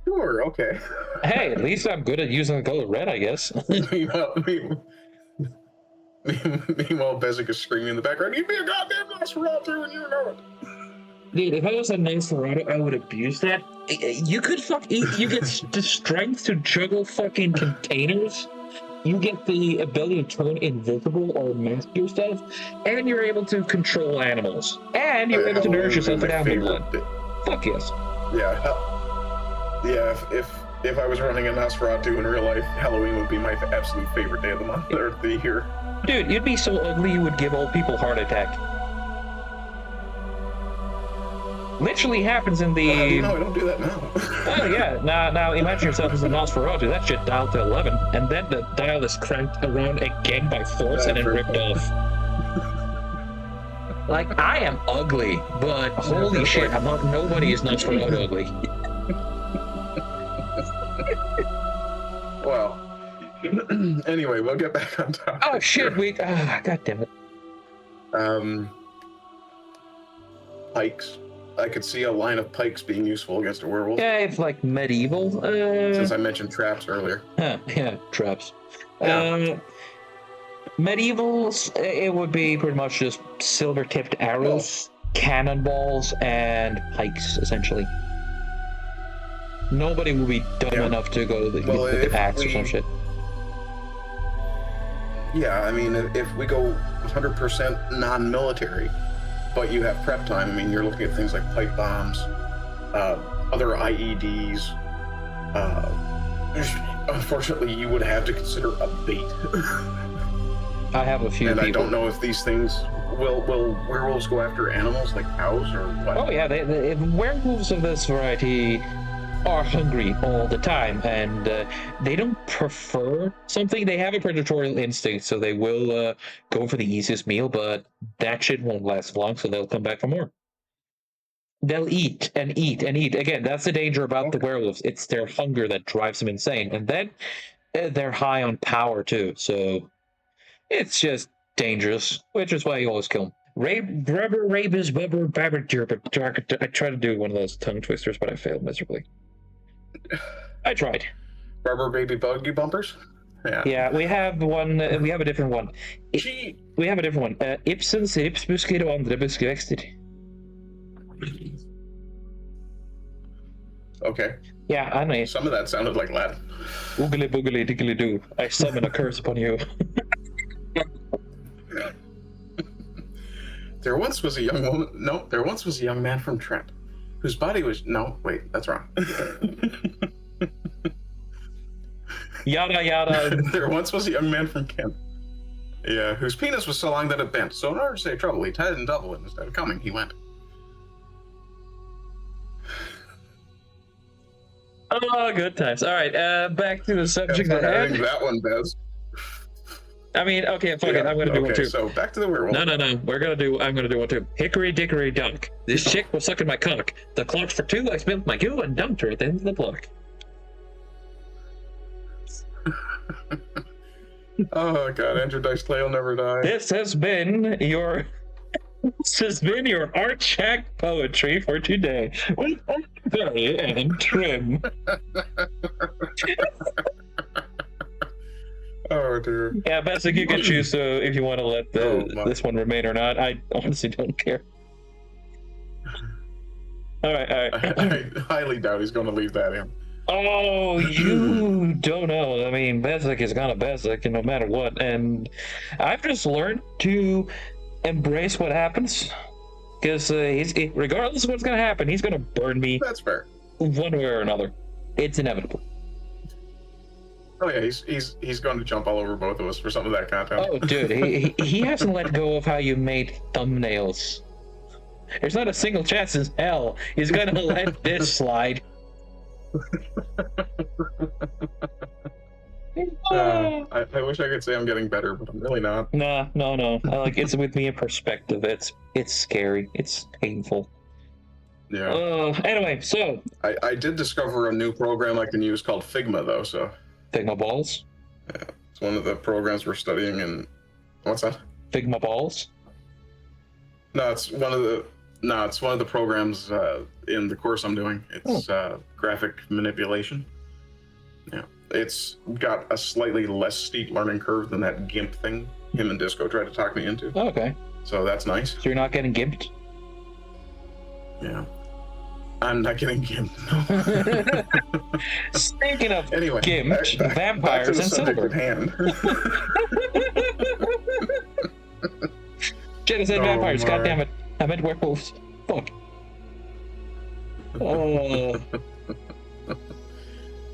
Sure, okay. Hey, at least I'm good at using the color red, I guess. Meanwhile, Bezic is screaming in the background, "You'd be a goddamn Nosferatu and you know it!" Dude, if I was a Nosferatu, I would abuse that. You could you get the strength to juggle fucking containers. You get the ability to turn invisible or mask yourself, and you're able to control animals. And you're able to nourish yourself with animal blood. Fuck yes. Yeah. Yeah, if I was running a Nosferatu in real life, Halloween would be my absolute favorite day of the month or the year. Dude, you'd be so ugly you would give old people heart attack. Literally happens in the... No, I don't do that now. Oh yeah, now imagine yourself as a Nosferatu. That shit dialed to 11, and then the dial is cranked around again by force and then ripped off. Like, I am ugly, but holy shit, nobody is Nosferatu ugly. Well, anyway, we'll get back on topic. Oh shit, god damn it. Pikes. I could see a line of pikes being useful against a werewolf. Yeah, it's like medieval. Since I mentioned traps earlier. Yeah, traps. Yeah. Medieval, it would be pretty much just silver-tipped arrows, cannonballs, and pikes, essentially. Nobody would be dumb enough to go with the axe or some shit. Yeah, I mean, if we go 100% non-military, but you have prep time, I mean, you're looking at things like pipe bombs, other IEDs. Unfortunately, you would have to consider a bait. I have a few and people. I don't know if these things will werewolves go after animals like cows or what? Oh yeah, they werewolves of this variety are hungry all the time, and they don't prefer something. They have a predatory instinct, so they will go for the easiest meal, but that shit won't last long, so they'll come back for more. They'll eat and eat and eat. Again, that's the danger about the werewolves. It's their hunger that drives them insane, and then they're high on power too, so it's just dangerous, which is why you always kill them. Rubber, rabies, bubber, babber, I tried to do one of those tongue twisters, but I failed miserably. I tried. Rubber baby buggy bumpers? Yeah. Yeah, we have one. We have a different one. We have a different one. Ibsens ripsbusker och andra buskväxter. Okay. Yeah, I know. Some of that sounded like Latin. Oogly boogly diggly doo. I summon a curse upon you. There once was a young woman. No, there once was a young man from Trent, whose body was. No, wait, that's wrong. Yada yada. There once was a young man from Kent. Yeah, whose penis was so long that it bent. So in order to save trouble, he tied it in double, and instead of coming, he went. Oh, good times. All right, back to the subject at I hand. think that one, Bez. I mean, okay, fuck it. I'm gonna do one too. So back to the werewolf. No. I'm gonna do one too. Hickory dickory dunk. This chick was sucking my cock. The clock's for two. I spilled my goo and dumped her at the end of the block. Oh god, Andrew Dice Clay will never die. This has been your art shack poetry for today with Bay and Trim. Oh dear. Yeah, Bessic, you can choose if you want to let this one remain or not. I honestly don't care. All right. I highly doubt he's going to leave that in. Oh, you don't know. I mean, Bessic is gonna Bessic, no matter what. And I've just learned to embrace what happens, because regardless of what's gonna happen, he's gonna burn me. That's fair. one way or another. It's inevitable. Oh yeah, he's going to jump all over both of us for some of that content. Oh, dude, he hasn't let go of how you made thumbnails. There's not a single chance in hell he's gonna let this slide. I wish I could say I'm getting better, but I'm really not. No. It's with me in perspective. It's scary. It's painful. Yeah. Anyway, so I did discover a new program I can use called Figma, though. So Figma balls. Yeah, it's one of the programs we're studying. And what's that? Figma balls. No, it's one of the programs in the course I'm doing. It's graphic manipulation. Yeah, it's got a slightly less steep learning curve than that GIMP thing him and Disco tried to talk me into. Oh, okay. So that's nice. So you're not getting gimped? Yeah. I'm not getting gimped. No. Speaking of anyway, gimped, vampires and silver. Shit, I said vampires. God damn it! I meant werewolves. Fuck. All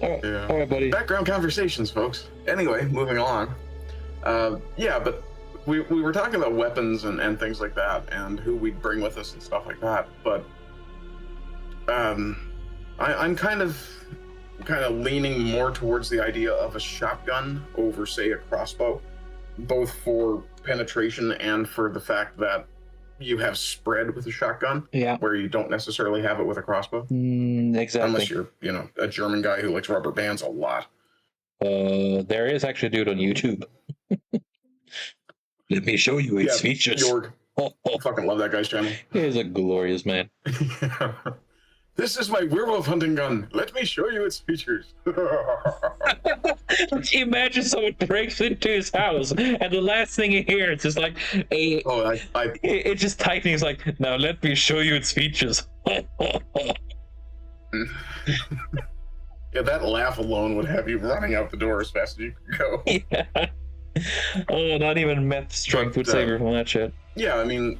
right, buddy. Background conversations, folks. Anyway, moving along. Yeah, but we were talking about weapons and things like that, and who we'd bring with us and stuff like that. But I'm kind of leaning more towards the idea of a shotgun over, say, a crossbow, both for penetration and for the fact that you have spread with a shotgun, where you don't necessarily have it with a crossbow. Exactly. Unless you're, a German guy who likes rubber bands a lot. There is actually a dude on YouTube. Let me show you its features. Jorg. I fucking love that guy's channel. He is a glorious man. This is my werewolf hunting gun. Let me show you its features. Imagine someone breaks into his house and the last thing he hears is like it's just typing. He's like, now let me show you its features. Yeah, that laugh alone would have you running out the door as fast as you could go. Yeah. Oh, not even meth strength would save her from that shit. Yeah, I mean,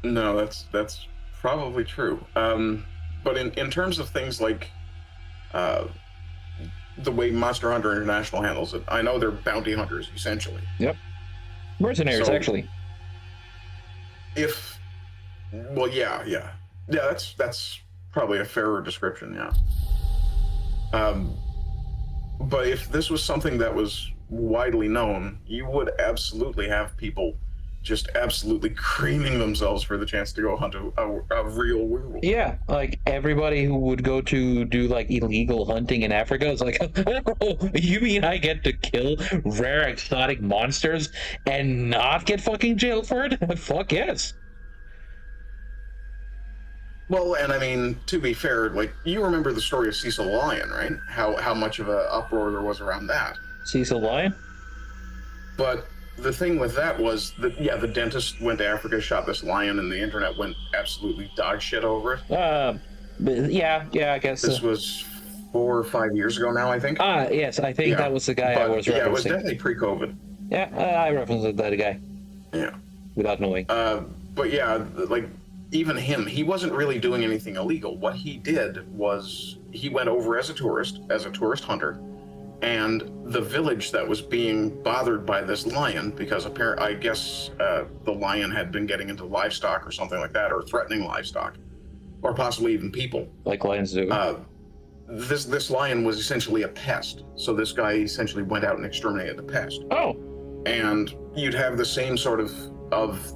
no, that's probably true. But in terms of things like the way Monster Hunter International handles it, I know they're bounty hunters essentially. Yep. Mercenaries, so, actually. Yeah, that's probably a fairer description. Yeah. But if this was something that was widely known, you would absolutely have people just absolutely creaming themselves for the chance to go hunt a real werewolf. Yeah, like everybody who would go to do like illegal hunting in Africa is like, oh, you mean I get to kill rare exotic monsters and not get fucking jailed for it? Fuck yes. Well, and I mean, to be fair, like, you remember the story of Cecil Lion, right? How much of an uproar there was around that. Cecil Lion? But the thing with that was that, the dentist went to Africa, shot this lion, and the internet went absolutely dog shit over it. Yeah, I guess. This was 4 or 5 years ago now, I think. Yes, I think that was the guy I was referencing. Yeah, it was definitely pre-COVID. Yeah, I referenced that guy. Yeah. Without knowing. But yeah, like, even him, he wasn't really doing anything illegal. What he did was he went over as a tourist hunter, and the village that was being bothered by this lion, because I guess the lion had been getting into livestock or something like that, or threatening livestock, or possibly even people. Like lions do. This lion was essentially a pest. So this guy essentially went out and exterminated the pest. Oh. And you'd have the same sort of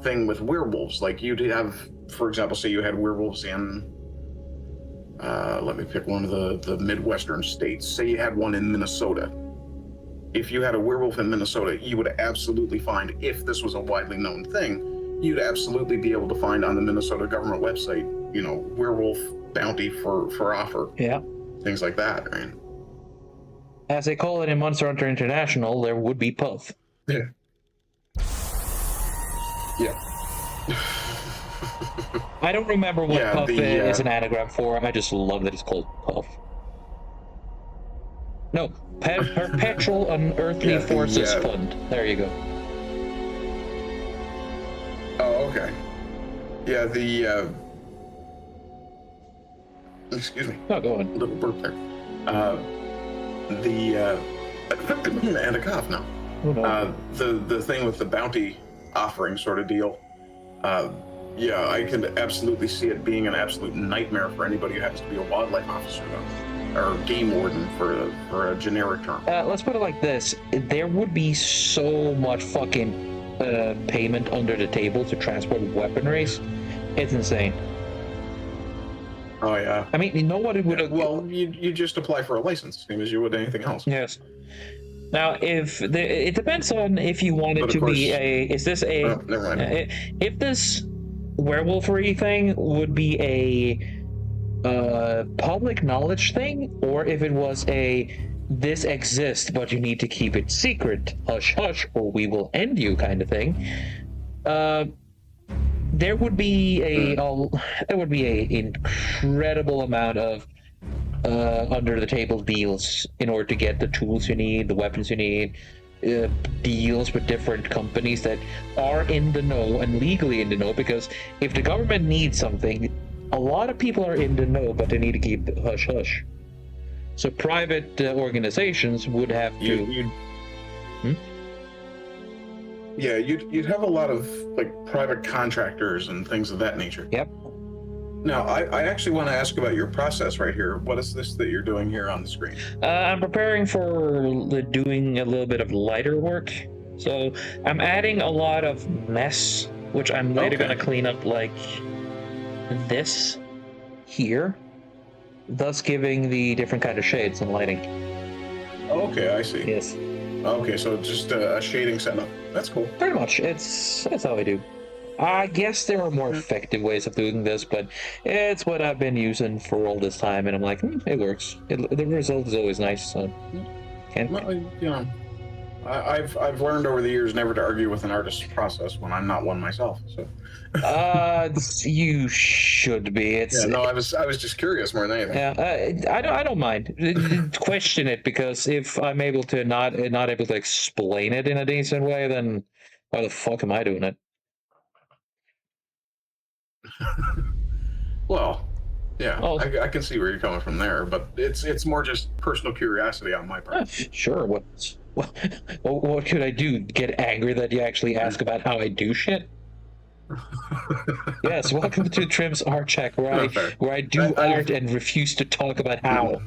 thing with werewolves. Like, you'd have, for example, say you had werewolves in, let me pick one of the Midwestern states. Say you had one in Minnesota. If you had a werewolf in Minnesota, you would absolutely find, if this was a widely known thing, you'd absolutely be able to find on the Minnesota government website, werewolf bounty for offer. Yeah. Things like that, right? As they call it in Monster Hunter International, there would be puff. Yeah. Yeah. I don't remember what puff is an anagram for. I just love that it's called puff. No, Perpetual Unearthly Forces Fund. There you go. Oh, okay. Yeah, excuse me, Oh, go on. little burp there. And a cough now. Oh, no. The thing with the bounty offering sort of deal. Yeah, I can absolutely see it being an absolute nightmare for anybody who happens to be a wildlife officer, though, or game warden for a generic term. Let's put it like this: there would be so much fucking payment under the table to transport weaponries. It's insane. Oh yeah. I mean, you know what it would. Well, you just apply for a license, same as you would anything else. Yes. Now, it depends on if you want it to be a. Is this a? Oh, never mind. If this werewolfery thing would be a public knowledge thing, or if it was a this exists but you need to keep it secret, hush hush, or we will end you kind of thing. There would be a incredible amount of under the table deals in order to get the tools you need, the weapons you need, deals with different companies that are in the know and legally in the know, because if the government needs something, a lot of people are in the know, but they need to keep the hush hush. So private organizations would have to. Yeah, you'd have a lot of like private contractors and things of that nature. Yep. Now, I actually want to ask about your process right here. What is this that you're doing here on the screen? I'm preparing for doing a little bit of lighter work. So I'm adding a lot of mess, which I'm later going to clean up like this here, thus giving the different kind of shades and lighting. Okay, I see. Yes. Okay, so just a shading setup. That's cool. Pretty much. That's how I do. I guess there are more effective ways of doing this, but it's what I've been using for all this time, and I'm like, it works. The result is always nice. So, well, you know, I've learned over the years never to argue with an artist's process when I'm not one myself. So, you should be. I was just curious more than anything. Yeah, I don't mind. Question it, because if I'm able to not able to explain it in a decent way, then why the fuck am I doing it? Well, yeah, I can see where you're coming from there, but it's more just personal curiosity on my part. Sure. What could I do? Get angry that you actually ask about how I do shit? Yes, welcome to Trim's Art Check, where I do art and refuse to talk about how.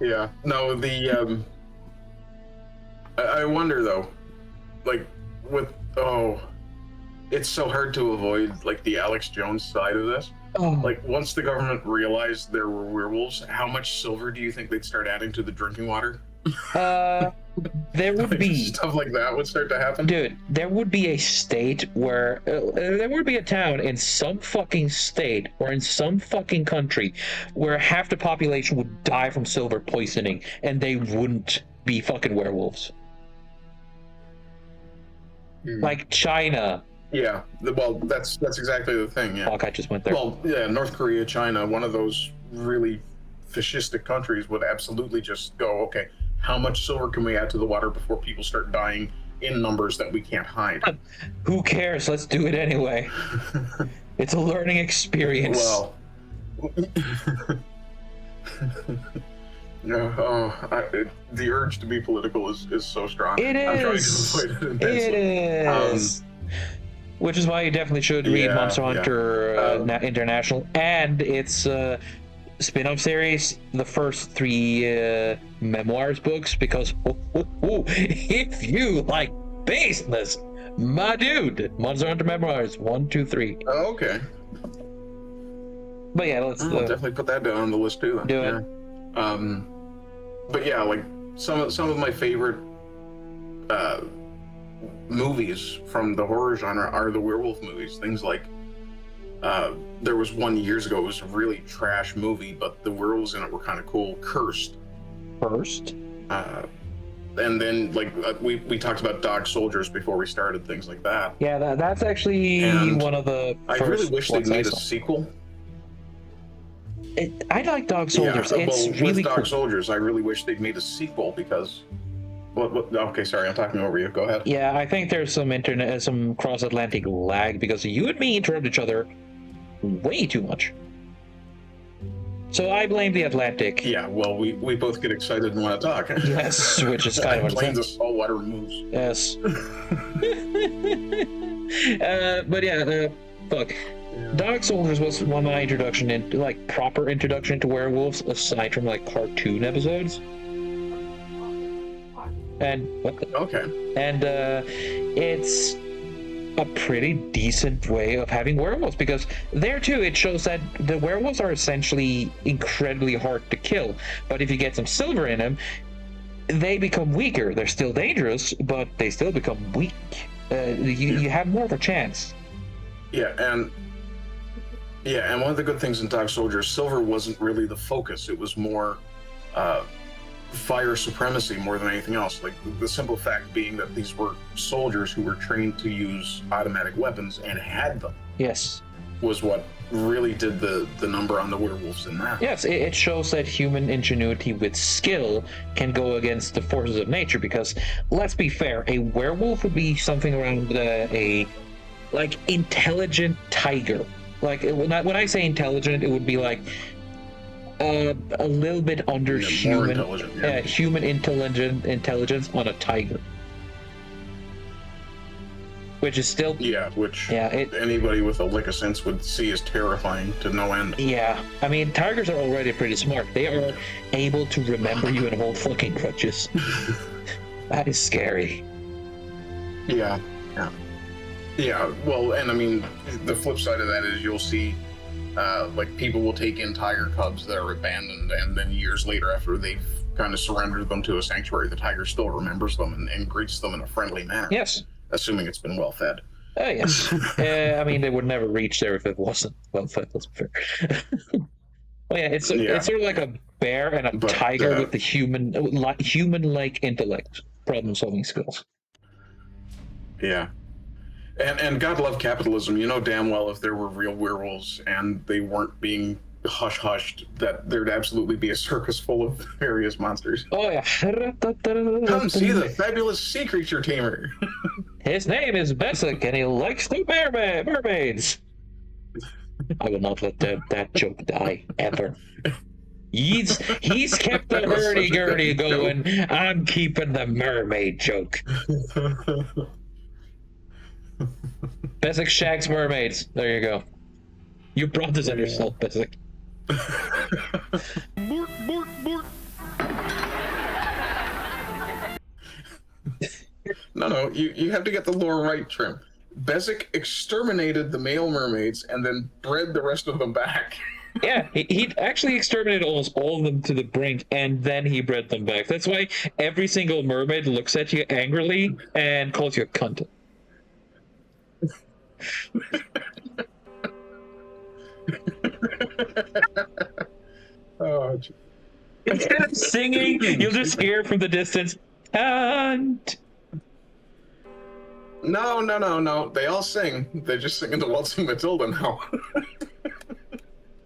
Yeah. No, I wonder though, like it's so hard to avoid like the Alex Jones side of this. Oh. Like once the government realized there were werewolves, how much silver do you think they'd start adding to the drinking water? There would be stuff like that would start to happen. Dude, there would be a state where there would be a town in some fucking state or in some fucking country where half the population would die from silver poisoning, and they wouldn't be fucking werewolves. Like China. Yeah, well, that's exactly the thing. Yeah. Fuck, I just went there. Well, yeah, North Korea, China, one of those really fascistic countries would absolutely just go, okay, how much silver can we add to the water before people start dying in numbers that we can't hide? Who cares? Let's do it anyway. It's a learning experience. Well, the urge to be political is so strong. It is. I'm trying to avoid it immensely. It is. Which is why you definitely should read Monster Hunter International and its spin-off series, the first 3 memoirs books, because if you like baseness, my dude, Monster Hunter Memoirs 1, 2, 3. Oh, okay. But yeah, let's I'll definitely put that down on the list too. Then. Do it. But yeah, like some of my favorite movies from the horror genre are the werewolf movies. Things like there was one years ago, it was a really trash movie, but the werewolves in it were kind of cool. Cursed. And then like we talked about Dog Soldiers before we started, things like that. Yeah, that's actually one of the first. I really wish they'd made a sequel. I like Dog Soldiers. Yeah, it's well, really with Dog cool. Soldiers, I really wish they'd made a sequel because Okay, sorry, I'm talking over you. Go ahead. Yeah, I think there's some cross-Atlantic lag because you and me interrupt each other way too much. So I blame the Atlantic. Yeah, well, we both get excited and want to talk. Yes, which is kind of plains of saltwater moves. Yes. But yeah, fuck. Yeah. Dog Soldiers was one of my introduction into proper introduction to werewolves, aside from cartoon episodes. And okay, and it's a pretty decent way of having werewolves because there too it shows that the werewolves are essentially incredibly hard to kill, but if you get some silver in them, they become weaker. They're still dangerous, but they still become weak. You have more of a chance. Yeah, and one of the good things in Dog Soldier, silver wasn't really the focus. It was more fire supremacy more than anything else. Like the simple fact being that these were soldiers who were trained to use automatic weapons and had them. Yes. Was what really did the number on the werewolves in that. Yes, it shows that human ingenuity with skill can go against the forces of nature because, let's be fair, a werewolf would be something around a intelligent tiger. When I say intelligent, it would be a little bit under human intelligence on a tiger, which is still anybody with a lick of sense would see as terrifying to no end. Yeah, I mean, tigers are already pretty smart. They are able to remember you and hold fucking grudges. That is scary. Yeah. Well, and I mean, the flip side of that is you'll see people will take in tiger cubs that are abandoned, and then years later, after they've kind of surrendered them to a sanctuary, the tiger still remembers them and greets them in a friendly manner. Yes. Assuming it's been well fed. Oh, yes. I mean, they would never reach there if it wasn't well fed, let's be fair. Well, yeah, it's sort of like a bear and a tiger with the human-like intellect, problem-solving skills. Yeah. And God love capitalism. You know damn well if there were real werewolves and they weren't being hush-hushed, that there'd absolutely be a circus full of various monsters. Oh, yeah. Come see the fabulous sea creature tamer. His name is Bessic, and he likes the mermaids. I will not let that joke die, ever. He's kept the hurdy-gurdy going. I'm keeping the mermaid joke. Bessic shags mermaids. There you go. You brought this on yourself, Bessic. Bork, bork, bork. No, you have to get the lore right, Trim. Bessic exterminated the male mermaids and then bred the rest of them back. Yeah, he actually exterminated almost all of them to the brink, and then he bred them back. That's why every single mermaid looks at you angrily and calls you a cunt. Oh, instead of singing, you'll just hear from the distance, cunt. No. They all sing. They're just singing the Waltzing Matilda now.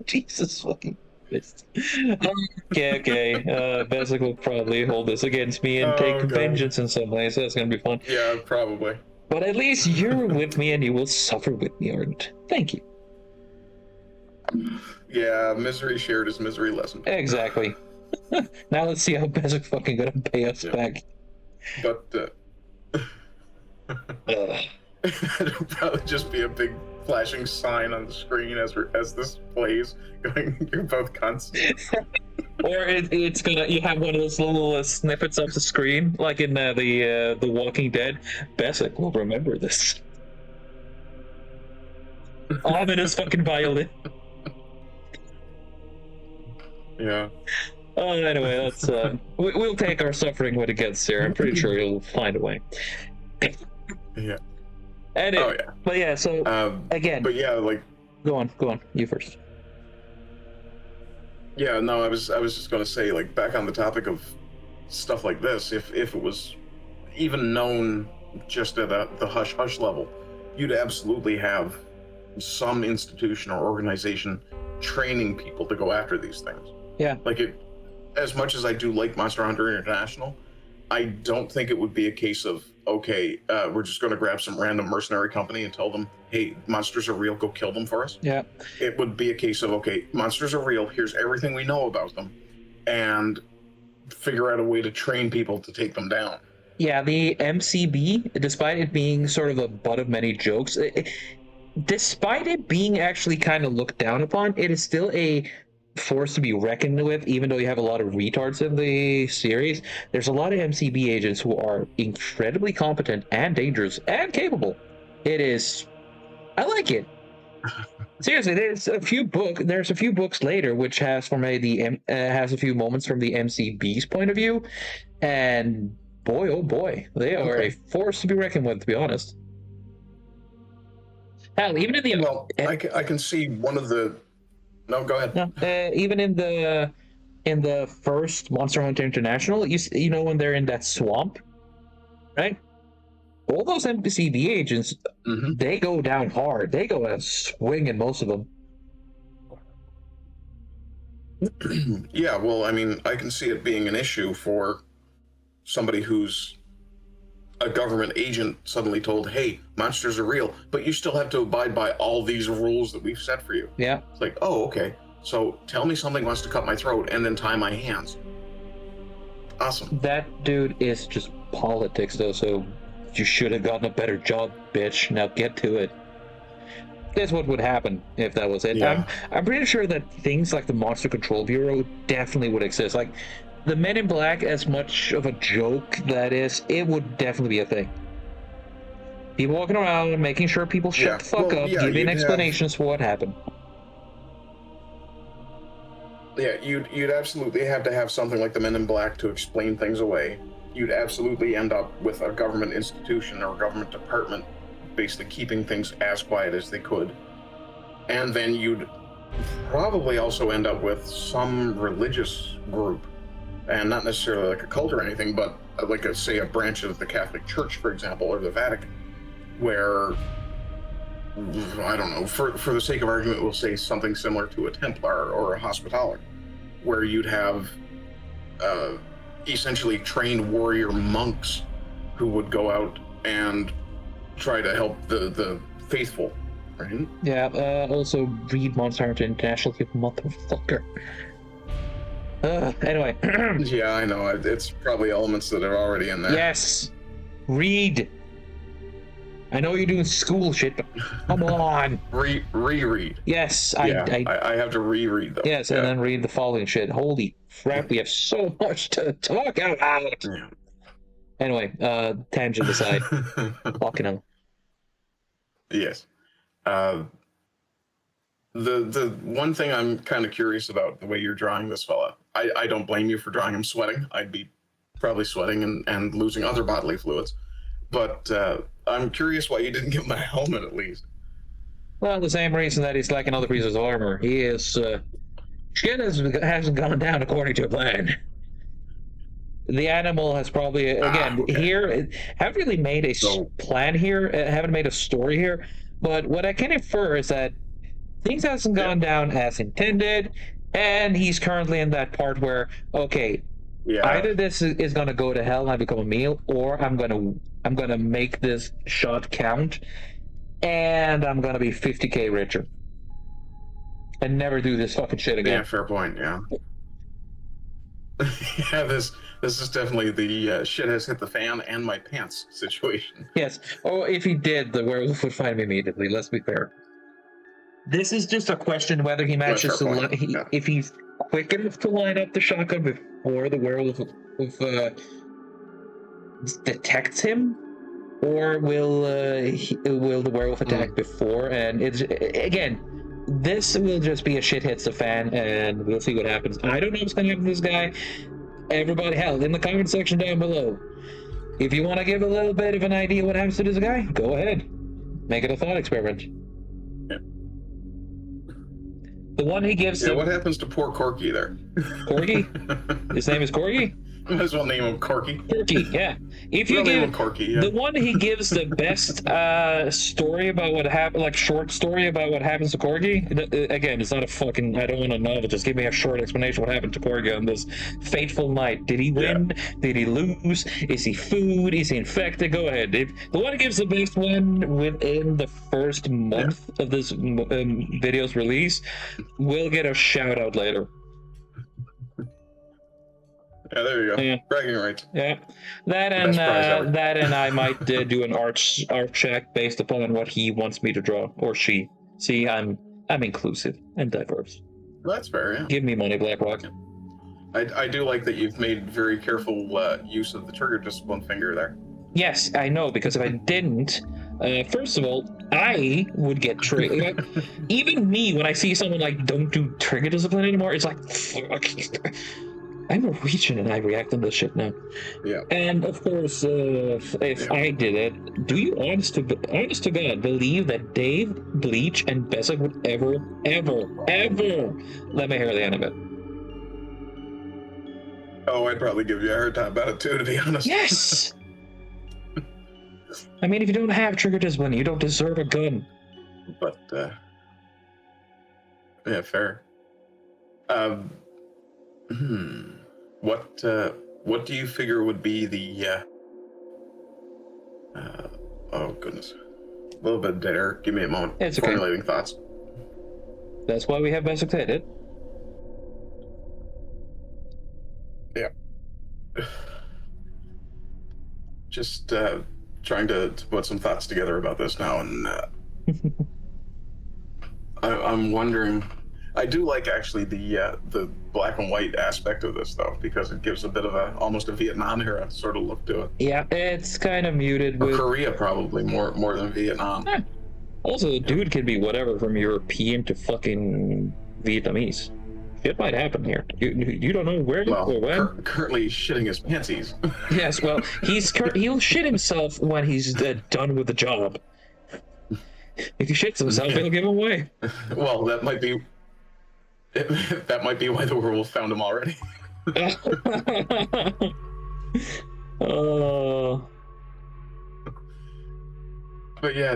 Jesus fucking Christ. Okay. Bessic will probably hold this against me and take vengeance in some way, so that's gonna be fun. Yeah, probably. But at least you're with me and you will suffer with me, Ardent. Thank you. Yeah, misery shared is misery lessened. Exactly. Now let's see how Bessic fucking gonna pay us back. But, it'll probably just be a big flashing sign on the screen as this plays, going, "You're both cunts." Or it's gonna, you have one of those little snippets of the screen, like in the Walking Dead. Bessic will remember this. Ominous fucking violin. Yeah. Anyway, that's we'll take our suffering when it gets there. I'm pretty sure he'll find a way. Yeah. Anyway, but yeah, so again. But yeah, Go on. You first. Yeah, no, I was just gonna say, back on the topic of stuff like this, if it was even known just at the hush-hush level, you'd absolutely have some institution or organization training people to go after these things. Yeah. As much as I do like Monster Hunter International, I don't think it would be a case of, okay, we're just going to grab some random mercenary company and tell them, hey, monsters are real, go kill them for us. Yeah. It would be a case of, okay, monsters are real, here's everything we know about them, and figure out a way to train people to take them down. Yeah, the MCB, despite it being sort of the butt of many jokes, despite it being actually kind of looked down upon, it is still a force to be reckoned with, even though you have a lot of retards in the series. There's a lot of MCB agents who are incredibly competent and dangerous and capable. I like it. Seriously, there's a few books later which has has a few moments from the MCB's point of view, and boy, oh boy, they are a force to be reckoned with, to be honest. Hell, even in the I can see one of the. No, go ahead. No, even in the first Monster Hunter International, you know when they're in that swamp, right? All those MCB agents, they go down hard. They go a swing in most of them. Yeah, well, I mean, I can see it being an issue for somebody who's a government agent suddenly told, hey, monsters are real, but you still have to abide by all these rules that we've set for you. Yeah. It's like, oh, okay. So tell me something wants to cut my throat and then tie my hands. Awesome. That dude is just politics, though, so you should have gotten a better job, bitch. Now get to it. That's what would happen if that was it. Yeah. I'm pretty sure that things like the Monster Control Bureau definitely would exist. Like, the Men in Black, as much of a joke that is, it would definitely be a thing. People walking around and making sure people shut the fuck up, giving explanations for what happened. Yeah, you'd absolutely have to have something like the Men in Black to explain things away. You'd absolutely end up with a government institution or a government department basically keeping things as quiet as they could. And then you'd probably also end up with some religious group, and not necessarily like a cult or anything, but like say a branch of the Catholic Church, for example, or the Vatican, where, I don't know, for the sake of argument, we'll say something similar to a Templar or a Hospitaller, where you'd have essentially trained warrior monks who would go out and try to help the faithful, right? Yeah, also read Monster Hunter International, you motherfucker. Anyway. Yeah, I know. It's probably elements that are already in there. Yes! Read! I know you're doing school shit, but come on! Reread. Yes, I have to reread them. Yes, and then read the following shit. Holy crap, we have so much to talk about! Yeah. Anyway, tangent aside. Fucking hell. Yes. The one thing I'm kind of curious about, the way you're drawing this fella, I don't blame you for drawing him sweating. I'd be probably sweating and losing other bodily fluids. But I'm curious why you didn't give him a helmet at least. Well, the same reason that he's like another piece of armor. He is... shit hasn't gone down according to plan. The animal has probably, again, here, haven't really made a plan here, haven't made a story here, but what I can infer is that things hasn't gone down as intended, and he's currently in that part where, okay, either this is going to go to hell and I become a meal, or I'm going to make this shot count, and I'm going to be 50k richer. And never do this fucking shit again. Yeah, fair point, yeah. Yeah, this is definitely the shit has hit the fan and my pants situation. Yes. Oh, if he did, the werewolf would find me immediately. Let's be fair. This is just a question whether he manages to if he's quick enough to line up the shotgun before the werewolf detects him, or will the werewolf attack before? And it's again, this will just be a shit hits the fan, and we'll see what happens. I don't know what's going to happen to this guy. Everybody, hell, in the comment section down below, if you want to give a little bit of an idea what happens to this guy, go ahead. Make it a thought experiment. Yeah. The one he gives him... what happens to poor Corky there? Corky? His name is Corky? Might as well name him Corky. Corky, yeah. If you We'll name give him Corky, yeah. the one he gives the best story about what happened, like short story about what happens to Corky. Again, it's not a fucking. I don't want to know. Just give me a short explanation what happened to Corky on this fateful night. Did he win? Yeah. Did he lose? Is he food? Is he infected? Go ahead. If the one who gives the best one within the first month of this video's release will get a shout out later. Yeah, there you go. Yeah. Bragging rights. Yeah, that and I might do an art check based upon what he wants me to draw or she. See, I'm inclusive and diverse. That's fair. Yeah. Give me money, BlackRock. I do like that you've made very careful use of the trigger just one finger there. Yes, I know, because if I didn't, first of all, I would get triggered. Like, even me, when I see someone like don't do trigger discipline anymore, it's like, fuck. I'm Norwegian and I react on this shit now. Yeah. And of course, if I did it, do you honest to God believe that Dave, Bleach, and Bessic would ever let me hear the end of it? Oh, I'd probably give you a hard time about it too, to be honest. Yes. I mean, if you don't have trigger discipline, you don't deserve a gun. But yeah, fair. What do you figure would be the oh goodness, a little bit dead air. Give me a moment. It's okay. Formulating thoughts. That's why we have Basic Stated. Yeah. Just trying to put some thoughts together about this now, and I'm wondering. I do like actually the black and white aspect of this though, because it gives a bit of almost a Vietnam era sort of look to it. Yeah, it's kind of muted. Or Korea probably more than Vietnam. Also, the dude can be whatever from European to fucking Vietnamese. It might happen here. You don't know where or when. Currently shitting his pantsies. Yes, well, he'll shit himself when he's done with the job. If he shits himself, he'll give him away. Well, that might be why the werewolf found him already. But yeah,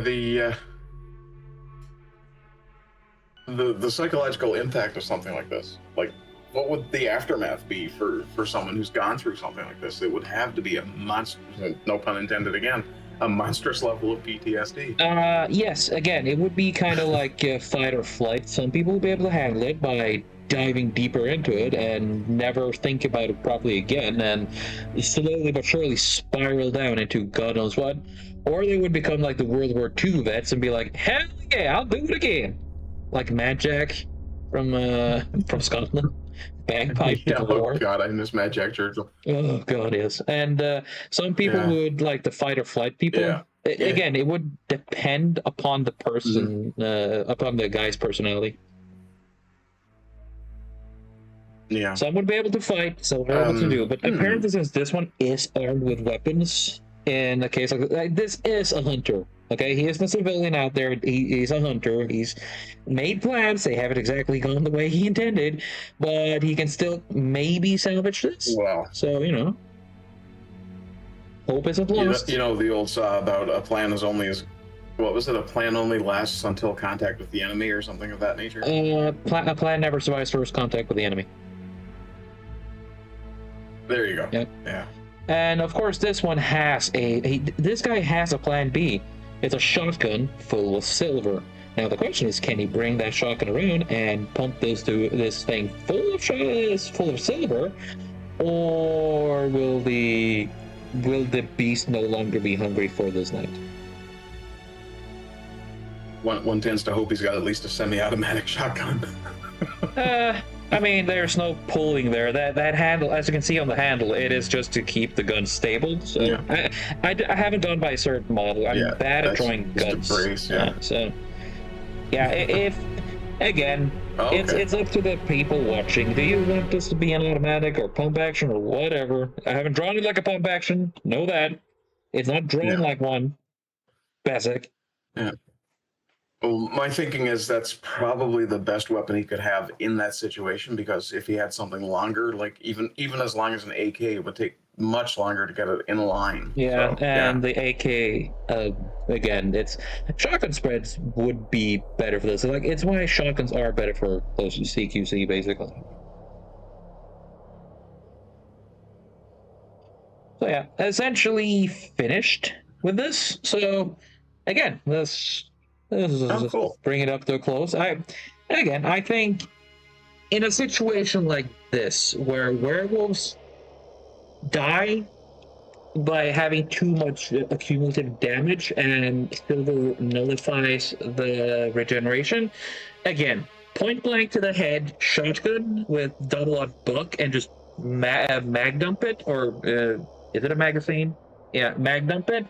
the psychological impact of something like this, like what would the aftermath be for someone who's gone through something like this? It would have to be a monster, no pun intended again, a monstrous level of PTSD. Yes, again, it would be kind of like fight or flight. Some people will be able to handle it by diving deeper into it and never think about it properly again, and slowly but surely spiral down into God knows what. Or they would become like the World War II vets and be like, hell yeah, I'll do it again. Like Mad Jack from Scotland. Bagpipe war. Oh God, I miss Mad Jack Churchill. Oh God, yes. And some people would like the fight or flight people. Yeah. Again, it would depend upon the person, upon the guy's personality. Yeah. Some would be able to fight, some would be able to do. But apparently, since this one is armed with weapons, in a case like this is a hunter. Okay, he is the civilian out there. He's a hunter. He's made plans. They haven't exactly gone the way he intended, but he can still maybe salvage this. Wow. So, hope isn't lost. You know the old saw about a plan is only as... What was it? A plan only lasts until contact with the enemy or something of that nature? A plan never survives first contact with the enemy. There you go. Yep. Yeah. And of course, this one has this guy has a plan B. It's a shotgun full of silver. Now the question is, can he bring that shotgun around and pump this thing full of silver, or will the beast no longer be hungry for this night? One tends to hope he's got at least a semi-automatic shotgun. I mean, there's no pulling there. That handle, as you can see on the handle, it is just to keep the gun stable. So yeah. I haven't gone by a certain model. I'm bad at drawing guns. Brace, so if again, it's up to the people watching. Do you want this to be an automatic or pump action or whatever? I haven't drawn it like a pump action. Know that it's not drawn like one. Basic. Yeah. Well, my thinking is that's probably the best weapon he could have in that situation, because if he had something longer, like even as long as an AK, it would take much longer to get it in line. Yeah, So and yeah, the AK, again, it's shotgun spreads would be better for this. Like, it's why shotguns are better for those CQC, basically. So yeah, essentially finished with this. So again, this is oh just cool. bring it up to a close. And again, I think in a situation like this where werewolves die by having too much accumulative damage and silver nullifies the regeneration, again, point blank to the head, shotgun with double on buck, and just mag dump it, or is it a magazine? Yeah, mag dump it.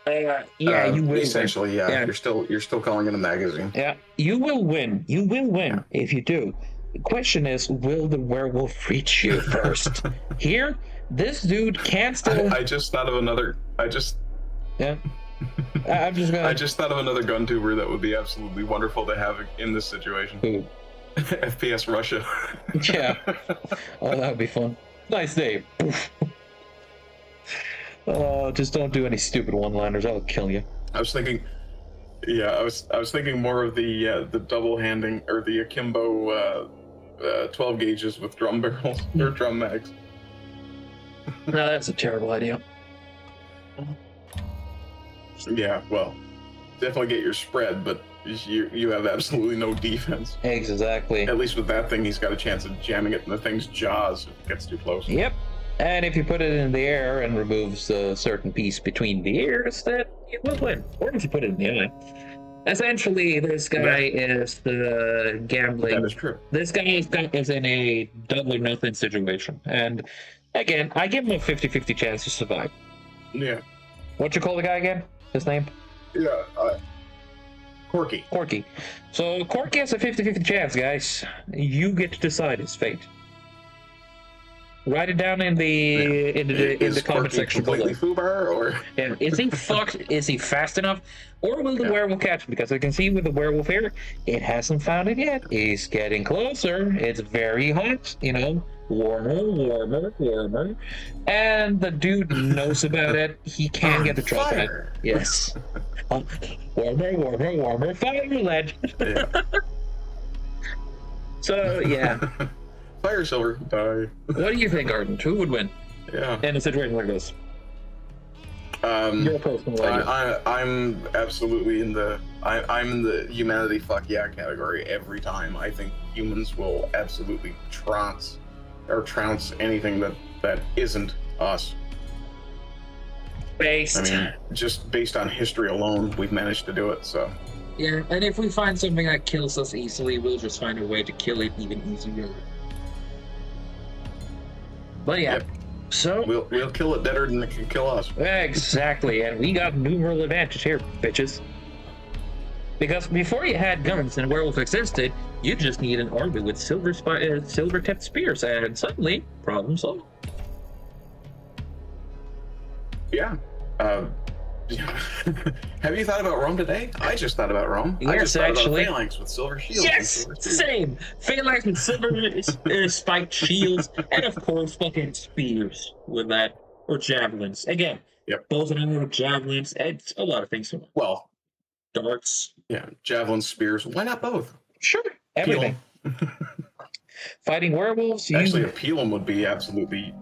Yeah, you will win. Essentially, yeah, Yeah, you're still calling it a magazine. yeah, you will win. You will Yeah. win if you do. The question is, will the werewolf reach you first? Here, this dude can still. I just thought of another. Yeah, I'm just gonna. I just thought of another gun tuber that would be absolutely wonderful to have in this situation. Ooh. FPS Russia. Yeah. Oh, that would be fun. Nice day. Oh, just don't do any stupid one-liners. I'll kill you. I was thinking, yeah, I was thinking more of the double handing or the akimbo 12 gauges with drum barrels or drum mags. No, that's a terrible idea. Yeah, well, definitely get your spread, but you have absolutely no defense. Exactly. At least with that thing, he's got a chance of jamming it in the thing's jaws if it gets too close. Yep. And if you put it in the air and removes a certain piece between the ears, then you will win. Or if you put it in the eye. Essentially, this guy is the gambling. That is true. This guy is in a double or nothing situation. And again, I give him a 50-50 chance to survive. Yeah. What you call the guy again? His name? Yeah. Corky. Corky. So Corky has a 50-50 chance, guys. You get to decide his fate. Write it down in the comment section below. Completely foobar, or Yeah, is he fucked? Is he fast enough? Or will the werewolf catch him? Because I can see with the werewolf here, it hasn't found it yet. He's getting closer. It's very hot, you know. Warmer, warmer, warmer. And the dude knows about it. He can get the drop on it. Yes. Warmer, warmer, warmer, fire legend. Yeah. So, yeah. Fire Silver, die. What do you think, Ardent? Who would win Yeah. in a situation like this? Your personal idea. I'm absolutely in the I'm in the humanity fuck yeah category every time. I think humans will absolutely trounce anything that isn't us. Based. I mean, just based on history alone, we've managed to do it. So Yeah, and if we find something that kills us easily, we'll just find a way to kill it even easier. But yeah, Yep. so we'll kill it better than it can kill us. exactly, and we got numeral advantage here, bitches. Because before you had guns and werewolf existed, you just need an army with silver-tipped spears, and suddenly, problem solved. Yeah. Have you thought about Rome today? I just thought about Rome. I Yes, just thought actually. about phalanx with silver shields. and Yes, silver spears. same. Phalanx with silver spiked shields, and of course, fucking spears with that, or javelins. Again, Yep. bows and arrow, javelins, it's a lot of things. Well, Darts, yeah, javelins, spears. Why not both? sure, everything. Fighting werewolves, you... Actually, a pilum would be absolutely.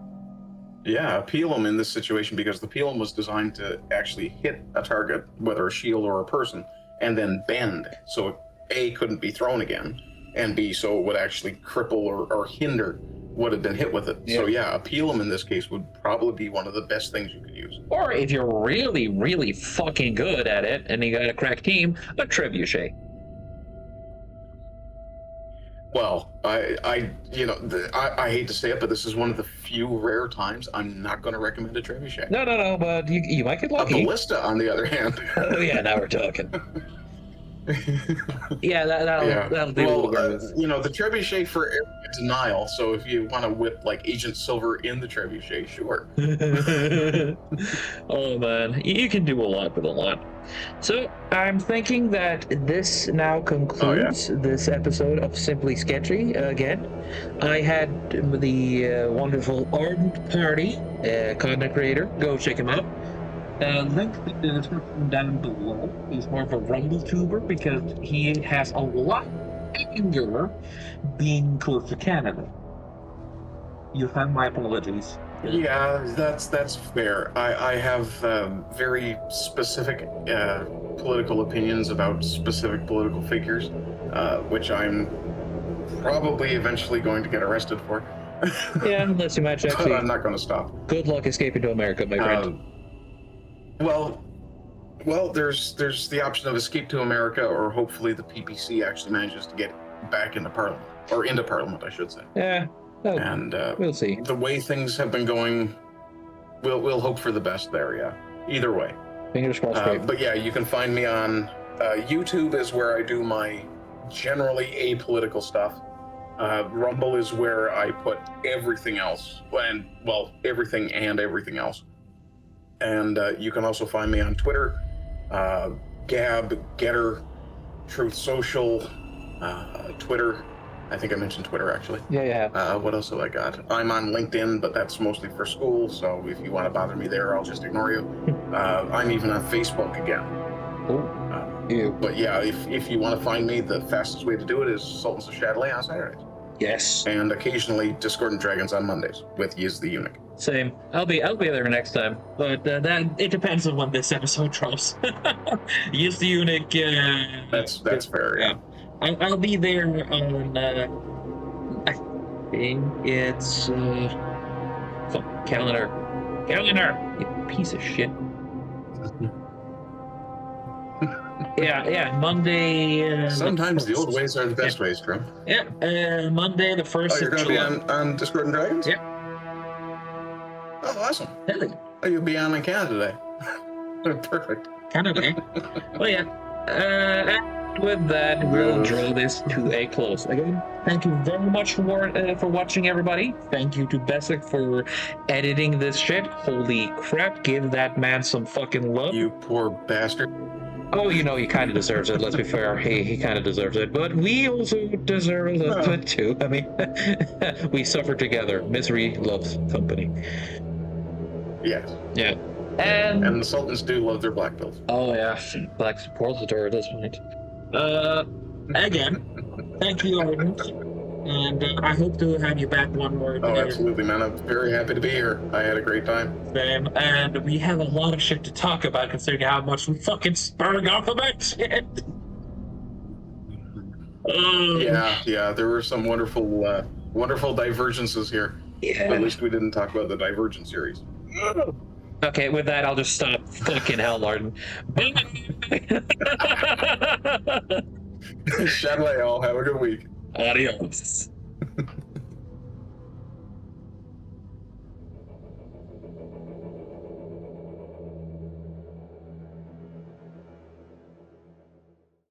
Yeah, a pilum in this situation, because the pilum was designed to actually hit a target, whether a shield or a person, and then bend, so it, A, couldn't be thrown again, and B, so it would actually cripple or hinder what had been hit with it. Yeah. So yeah, a pilum in this case would probably be one of the best things you could use. Or if you're really, really fucking good at it, and you got a crack team, a trebuchet. Well, I hate to say it, but this is one of the few rare times I'm not going to recommend a trebuchet. No, but you might get A lucky. ballista, on the other hand. Oh yeah, now we're talking. Yeah, that'll do. Well, the trebuchet for area denial. So if you want to whip like Agent Silver in the trebuchet, sure. Oh man, you can do a lot with a lot. So I'm thinking that this now concludes this episode of Simply Sketchy. Again, I had the wonderful Ardent Party, content creator. Go check him out. Link in the description down below. He's more of a rumble tuber because he has a lot of anger being close to Canada. You have my apologies. Yeah, that's fair. I have very specific political opinions about specific political figures, which I'm probably eventually going to get arrested for. Yeah, unless you match actually. But I'm not going to stop. Good luck escaping to America, my friend. Well, there's the option of escape to America, or hopefully the PPC actually manages to get back into Parliament, or into Parliament, I should say. Yeah, well, and we'll see. The way things have been going, we'll hope for the best there. Yeah, either way. Fingers crossed. But yeah, you can find me on YouTube is where I do my generally apolitical stuff. Rumble is where I put everything else, everything and everything else. And you can also find me on Twitter, Gab, Getter, Truth Social, Twitter. I think I mentioned Twitter, actually. Yeah. What else have I got? I'm on LinkedIn, but that's mostly for school, so if you want to bother me there, I'll just ignore you. I'm even on Facebook again. But yeah, if you want to find me, the fastest way to do it is Sultans of Chatelet on Saturdays. Yes. And occasionally Discordant Dragons on Mondays with Yiz the Eunuch. Same. I'll be there next time, but that it depends on when this episode drops. Yiz the Eunuch. That's fair. Yeah. I'll be there on. I think it's calendar. You piece of shit. Yeah. Monday. Sometimes the old ways are the best ways, Trim. Yeah. Monday the 1st. Oh, you're going to be on Discordant Dragons? Yeah. Oh, awesome. Really? Oh, you'll be on in Canada today. Perfect. Canada. Well, yeah. With that, we'll draw this to a close. Again, thank you very much for watching, everybody. Thank you to Besic for editing this shit. Holy crap, give that man some fucking love. You poor bastard. Oh, he kind of deserves it. Let's be fair. He kind of deserves it. But we also deserve a little bit too. I mean, we suffer together. Misery loves company. Yes. Yeah. And the Sultans do love their black pills. Oh, yeah. Black supporter at this point. Again, thank you, Ardent. And I hope to have you back one more day. Oh, absolutely, man. I'm very happy to be here. I had a great time. Same. And we have a lot of shit to talk about, considering how much we fucking spurred off of that shit. Yeah. There were some wonderful divergences here. Yeah. But at least we didn't talk about the Divergent series. Okay, with that, I'll just stop. Fucking hell, Arden. Chatelet, all. Have a good week. Adios.